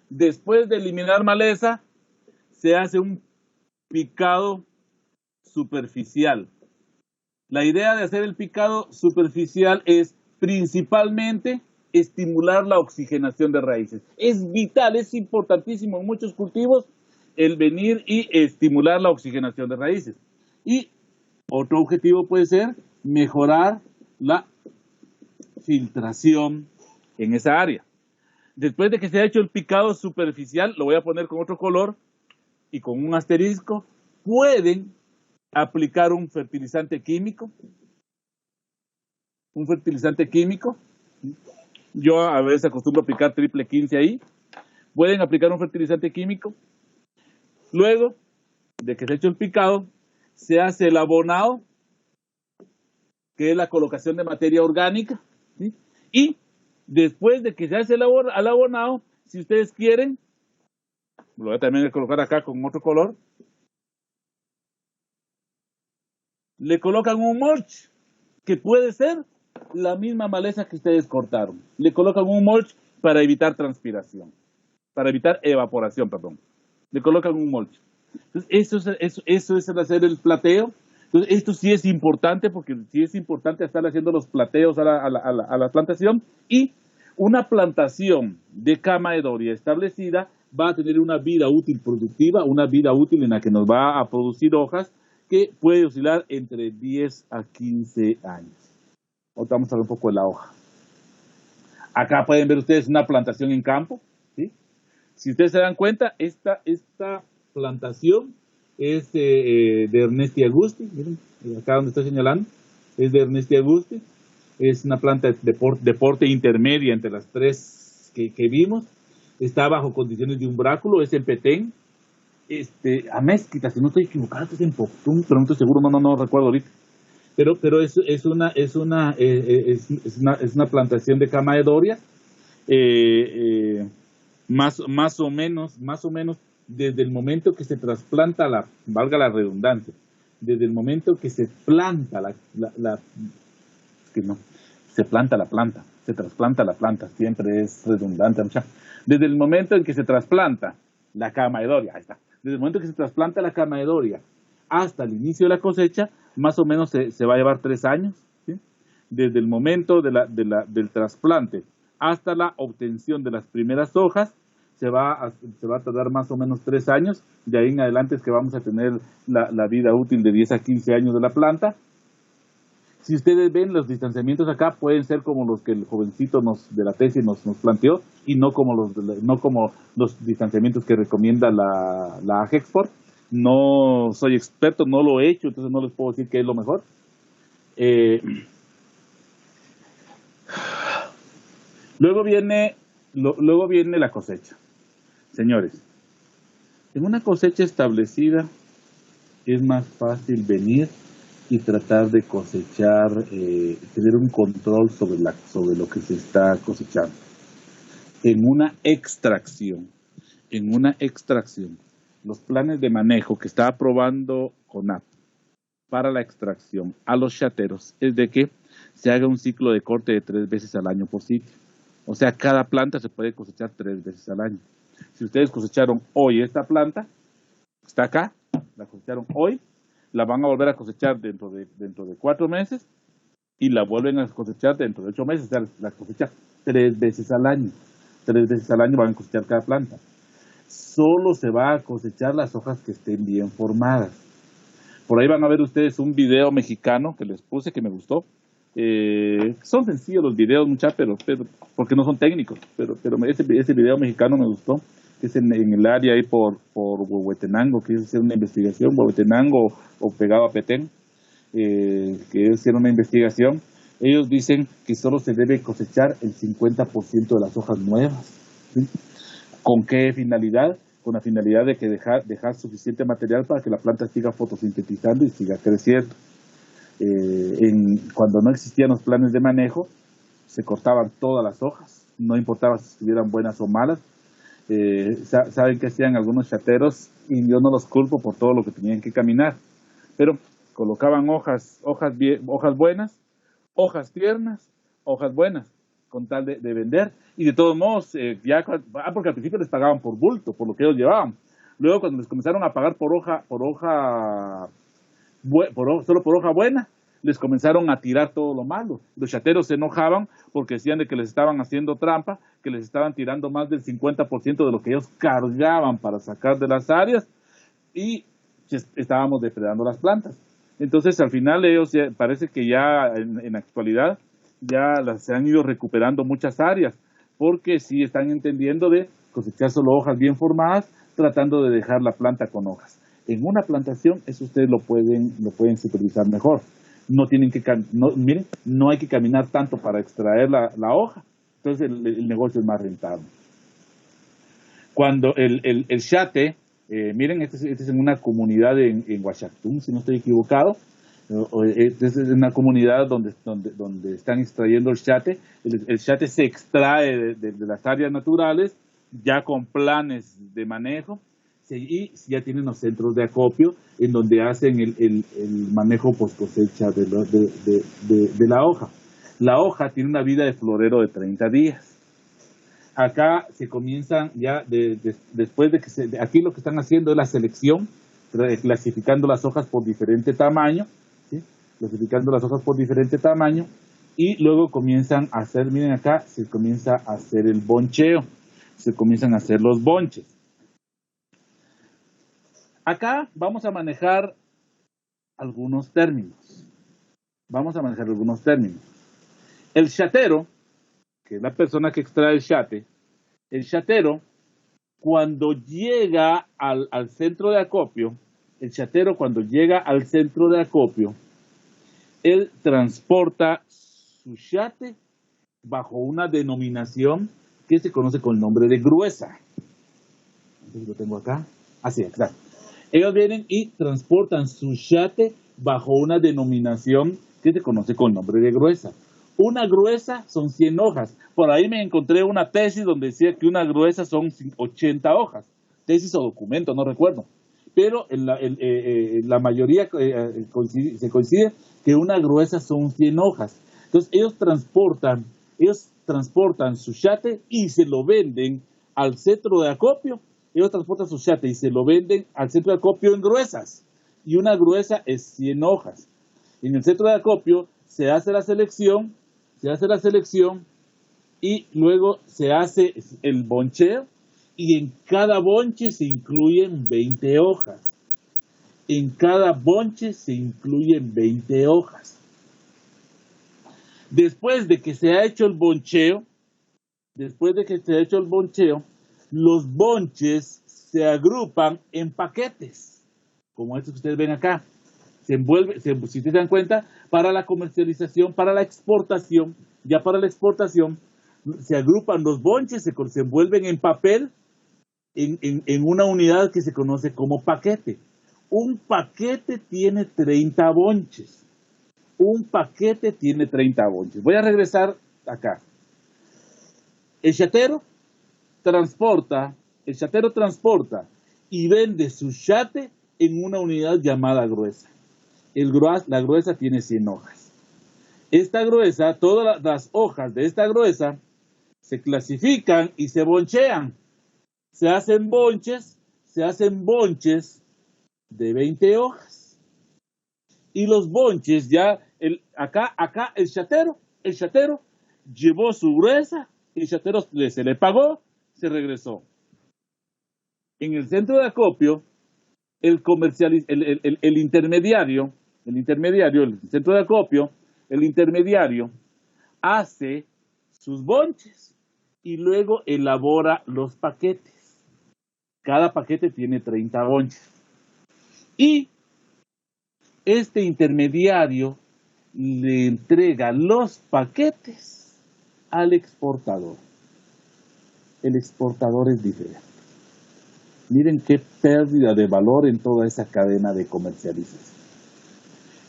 Después de eliminar maleza, se hace un picado superficial. La idea de hacer el picado superficial es principalmente estimular la oxigenación de raíces. Es vital, es importantísimo en muchos cultivos el venir y estimular la oxigenación de raíces. Y otro objetivo puede ser mejorar la filtración en esa área. Después de que se ha hecho el picado superficial, lo voy a poner con otro color y con un asterisco, pueden aplicar un fertilizante químico. Un fertilizante químico. Yo a veces acostumbro a aplicar triple 15 ahí. Pueden aplicar un fertilizante químico. Luego de que se ha hecho el picado, se hace el abonado, que es la colocación de materia orgánica, ¿sí? Y después de que se hace el abonado, si ustedes quieren, lo voy a también colocar acá con otro color, le colocan un mulch, que puede ser la misma maleza que ustedes cortaron. Le colocan un mulch para evitar transpiración, para evitar evaporación, perdón. Le colocan un mulch. Entonces, eso es el hacer el plateo. Entonces, esto sí es importante, porque sí es importante estar haciendo los plateos a la plantación. Y una plantación de camaedoria establecida va a tener una vida útil productiva, una vida útil en la que nos va a producir hojas que puede oscilar entre 10 a 15 años. Ahorita vamos a hablar un poco de la hoja. Acá pueden ver ustedes una plantación en campo, ¿sí? Si ustedes se dan cuenta, esta plantación es de Ernesti Agusti. Miren, acá donde estoy señalando, es de Ernesti Agusti. Es una planta de porte intermedia entre las tres que vimos. Está bajo condiciones de umbráculo, es en Petén. Amézquita, si no estoy equivocado, es en Poctum, pero no estoy seguro, no recuerdo ahorita. Pero es una plantación de camaedoria, más o menos, desde el momento que se trasplanta valga la redundancia, desde el momento que se planta que no, se planta la planta, se trasplanta la planta, siempre es redundante, mucha. Desde el momento en que se trasplanta la cama de doria, ahí está, desde el momento en que se trasplanta la cama de doria hasta el inicio de la cosecha, más o menos se va a llevar 3 años, ¿sí? Desde el momento del trasplante hasta la obtención de las primeras hojas, se va a tardar más o menos 3 años. De ahí en adelante es que vamos a tener la vida útil de 10 a 15 años de la planta. Si ustedes ven, los distanciamientos acá pueden ser como los que el jovencito de la tesis nos planteó, y no como los distanciamientos que recomienda la AGEXPORT. No soy experto, no lo he hecho, entonces no les puedo decir que es lo mejor. Luego viene la cosecha. Señores, en una cosecha establecida es más fácil venir y tratar de cosechar, tener un control sobre lo que se está cosechando. En una extracción, los planes de manejo que está aprobando CONAP para la extracción a los chateros es de que se haga un ciclo de corte de 3 veces al año por sitio. O sea, cada planta se puede cosechar 3 veces al año. Si ustedes cosecharon hoy esta planta, está acá, la cosecharon hoy, la van a volver a cosechar dentro de 4 meses y la vuelven a cosechar dentro de 8 meses. O sea, la cosechan 3 veces al año. 3 veces al año van a cosechar cada planta. Solo se va a cosechar las hojas que estén bien formadas. Por ahí van a ver ustedes un video mexicano que les puse, que me gustó. Son sencillos los videos, pero porque no son técnicos, pero ese video mexicano me gustó, que es en el área ahí por Huehuetenango, que es hacer una investigación, Huehuetenango o pegado a Petén, que es hacer una investigación. Ellos dicen que solo se debe cosechar el 50% de las hojas nuevas, ¿sí? ¿Con qué finalidad? Con la finalidad de que dejar suficiente material para que la planta siga fotosintetizando y siga creciendo. Cuando no existían los planes de manejo, se cortaban todas las hojas, no importaba si estuvieran buenas o malas. Saben que hacían algunos chateros, y yo no los culpo por todo lo que tenían que caminar, pero colocaban hojas buenas, hojas tiernas, hojas buenas, con tal de vender, y de todos modos, porque al principio les pagaban por bulto, por lo que ellos llevaban. Luego, cuando les comenzaron a pagar solo por hoja buena, les comenzaron a tirar todo lo malo. Los chateros se enojaban porque decían de que les estaban haciendo trampa, que les estaban tirando más del 50% de lo que ellos cargaban para sacar de las áreas, y estábamos depredando las plantas. Entonces, al final, ellos parece que ya en la actualidad ya se han ido recuperando muchas áreas, porque sí están entendiendo de cosechar solo hojas bien formadas, tratando de dejar la planta con hojas. En una plantación, eso ustedes lo pueden supervisar mejor. No tienen que, miren, no hay que caminar tanto para extraer la hoja. Entonces el negocio es más rentable. Cuando el chate, miren, este es en una comunidad en Huachactún, si no estoy equivocado. Esta es una comunidad donde están extrayendo el chate. El chate se extrae de las áreas naturales, ya con planes de manejo, y ya tienen los centros de acopio en donde hacen el manejo post cosecha de la hoja. La hoja tiene una vida de florero de 30 días. Acá se comienzan ya, después de que aquí lo que están haciendo es la selección, clasificando las hojas por diferente tamaño, ¿sí? Clasificando las hojas por diferente tamaño, y luego comienzan a hacer, miren acá, se comienza a hacer el boncheo, se comienzan a hacer los bonches. Acá vamos a manejar algunos términos. El chatero, que es la persona que extrae el chatero, cuando llega al centro de acopio, él transporta su chate bajo una denominación que se conoce con el nombre de gruesa. Entonces lo tengo acá. Así, exacto. Ellos vienen y transportan su chate bajo una denominación que se conoce con el nombre de gruesa. Una gruesa son 100 hojas. Por ahí me encontré una tesis donde decía que una gruesa son 80 hojas. Tesis o documento, no recuerdo. pero la mayoría se coincide que una gruesa son 100 hojas. Entonces ellos transportan su yate y se lo venden al centro de acopio. Ellos transportan su yate y se lo venden al centro de acopio en gruesas. Y una gruesa es 100 hojas. En el centro de acopio se hace la selección y luego se hace el boncheo, y en cada bonche se incluyen 20 hojas. En cada bonche se incluyen 20 hojas. Después de que se ha hecho el boncheo, los bonches se agrupan en paquetes, como estos que ustedes ven acá. Si ustedes se dan cuenta, para la comercialización, para la exportación, se agrupan los bonches, se envuelven en papel, en una unidad que se conoce como paquete. Un paquete tiene 30 bonches. Voy a regresar acá. El chatero transporta y vende su yate en una unidad llamada gruesa. La gruesa tiene 100 hojas. Esta gruesa, todas las hojas de esta gruesa se clasifican y se bonchean. Se hacen bonches de 20 hojas. Y los bonches acá el chatero llevó su gruesa, y el chatero se le pagó, se regresó. En el centro de acopio, el intermediario, el centro de acopio, el intermediario hace sus bonches y luego elabora los paquetes. Cada paquete tiene 30 bonches. Y este intermediario le entrega los paquetes al exportador. El exportador es diferente. Miren qué pérdida de valor en toda esa cadena de comercialización.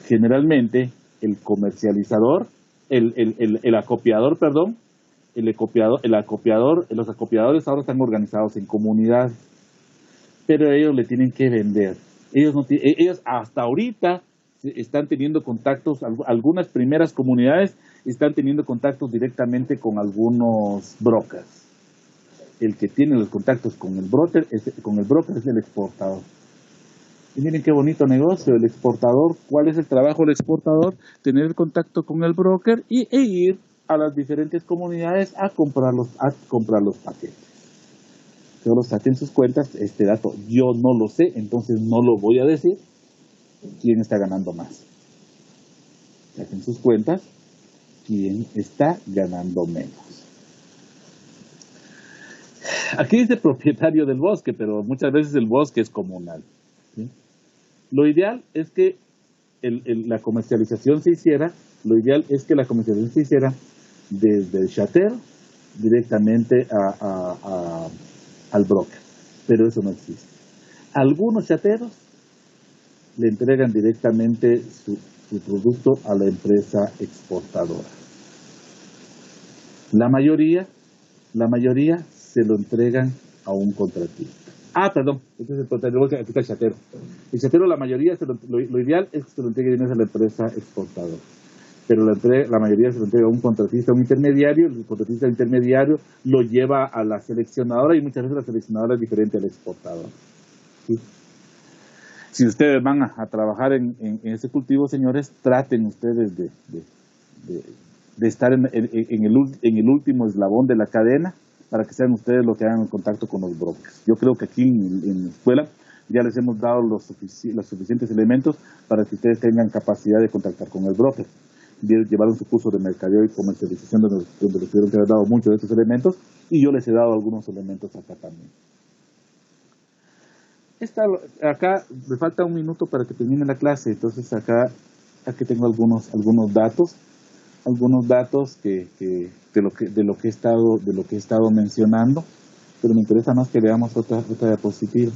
Generalmente, el comercializador, el acopiador, los acopiadores ahora están organizados en comunidades, pero ellos le tienen que vender. Ellos hasta ahorita están teniendo contactos, algunas primeras comunidades están teniendo contactos directamente con algunos brokers. El que tiene los contactos con el broker es el exportador. Y miren qué bonito negocio, el exportador. ¿Cuál es el trabajo del exportador? Tener el contacto con el broker e ir a las diferentes comunidades a comprar los paquetes. Solo saquen sus cuentas, este dato yo no lo sé, entonces no lo voy a decir. ¿Quién está ganando más? Saquen sus cuentas, ¿quién está ganando menos? Aquí dice propietario del bosque, pero muchas veces el bosque es comunal, ¿sí? Lo ideal es que la comercialización se hiciera desde el chatero directamente al broker, pero eso no existe. Algunos chateros le entregan directamente su producto a la empresa exportadora. La mayoría se lo entregan a un contratista. Entonces el chatero. El chatero, la mayoría, lo ideal es que se lo entregue a la empresa exportadora. Pero la mayoría se lo entrega a un contratista, a un intermediario. El contratista intermediario lo lleva a la seleccionadora, y muchas veces la seleccionadora es diferente al exportador, ¿sí? Si ustedes van a trabajar en ese cultivo, señores, traten ustedes de estar en el último eslabón de la cadena, para que sean ustedes los que hagan el contacto con los brokers. Yo creo que aquí en la escuela ya les hemos dado los suficientes elementos para que ustedes tengan capacidad de contactar con el broker. Llevaron su curso de mercadeo y comercialización donde les tuvieron que haber dado muchos de estos elementos, y yo les he dado algunos elementos acá también. Acá me falta un minuto para que termine la clase, entonces aquí tengo algunos datos de lo que he estado mencionando, pero me interesa más que veamos otra diapositiva.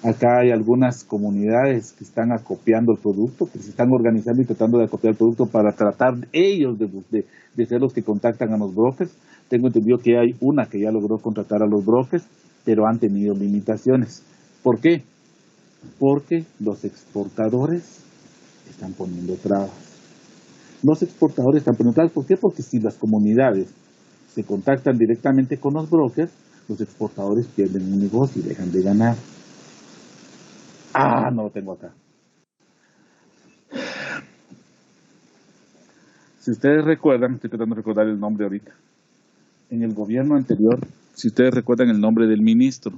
Acá hay algunas comunidades que están acopiando el producto, que se están organizando y tratando de acopiar el producto para tratar ellos de ser los que contactan a los brokers. Tengo entendido que hay una que ya logró contratar a los brokers, pero han tenido limitaciones. ¿Por qué? Porque los exportadores están poniendo trabas. Los exportadores están poniendo trabas. ¿Por qué? Porque si las comunidades se contactan directamente con los brokers, los exportadores pierden un negocio y dejan de ganar. Ah, no lo tengo acá. Si ustedes recuerdan, estoy tratando de recordar el nombre ahorita. En el gobierno anterior, si ustedes recuerdan el nombre del ministro,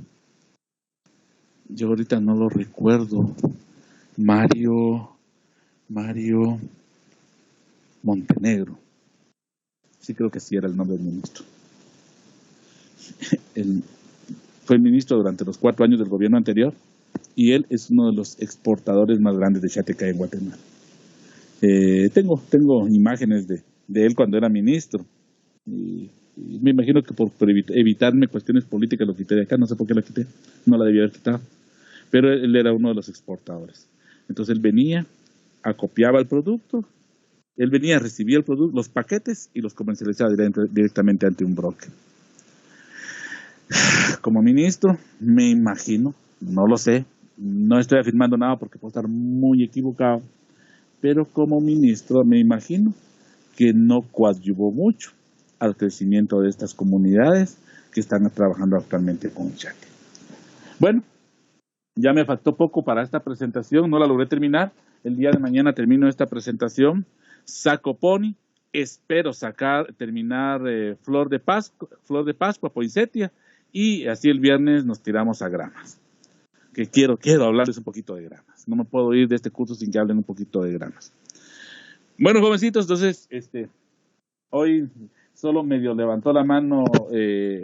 yo ahorita no lo recuerdo. Mario Montenegro. Sí, creo que sí era el nombre del ministro. Fue ministro durante los 4 años del gobierno anterior y él es uno de los exportadores más grandes de chate que hay en Guatemala. Tengo imágenes de él cuando era ministro y me imagino que por evitarme cuestiones políticas lo quité de acá, no sé por qué lo quité, no la debía haber quitado, pero él era uno de los exportadores. Entonces él venía, acopiaba el producto, él venía, recibía el producto, los paquetes y los comercializaba directamente ante un broker. Como ministro, me imagino, no lo sé, no estoy afirmando nada porque puedo estar muy equivocado, pero como ministro me imagino que no coadyuvó mucho al crecimiento de estas comunidades que están trabajando actualmente con Chate. Bueno, ya me faltó poco para esta presentación, no la logré terminar. El día de mañana termino esta presentación, saco Pony, espero terminar Flor de Pascua, Poinsettia, y así el viernes nos tiramos a Gramas. Que quiero hablarles un poquito de Gramas. No me puedo ir de este curso sin que hablen un poquito de Gramas. Bueno, jovencitos, entonces, hoy solo medio levantó la mano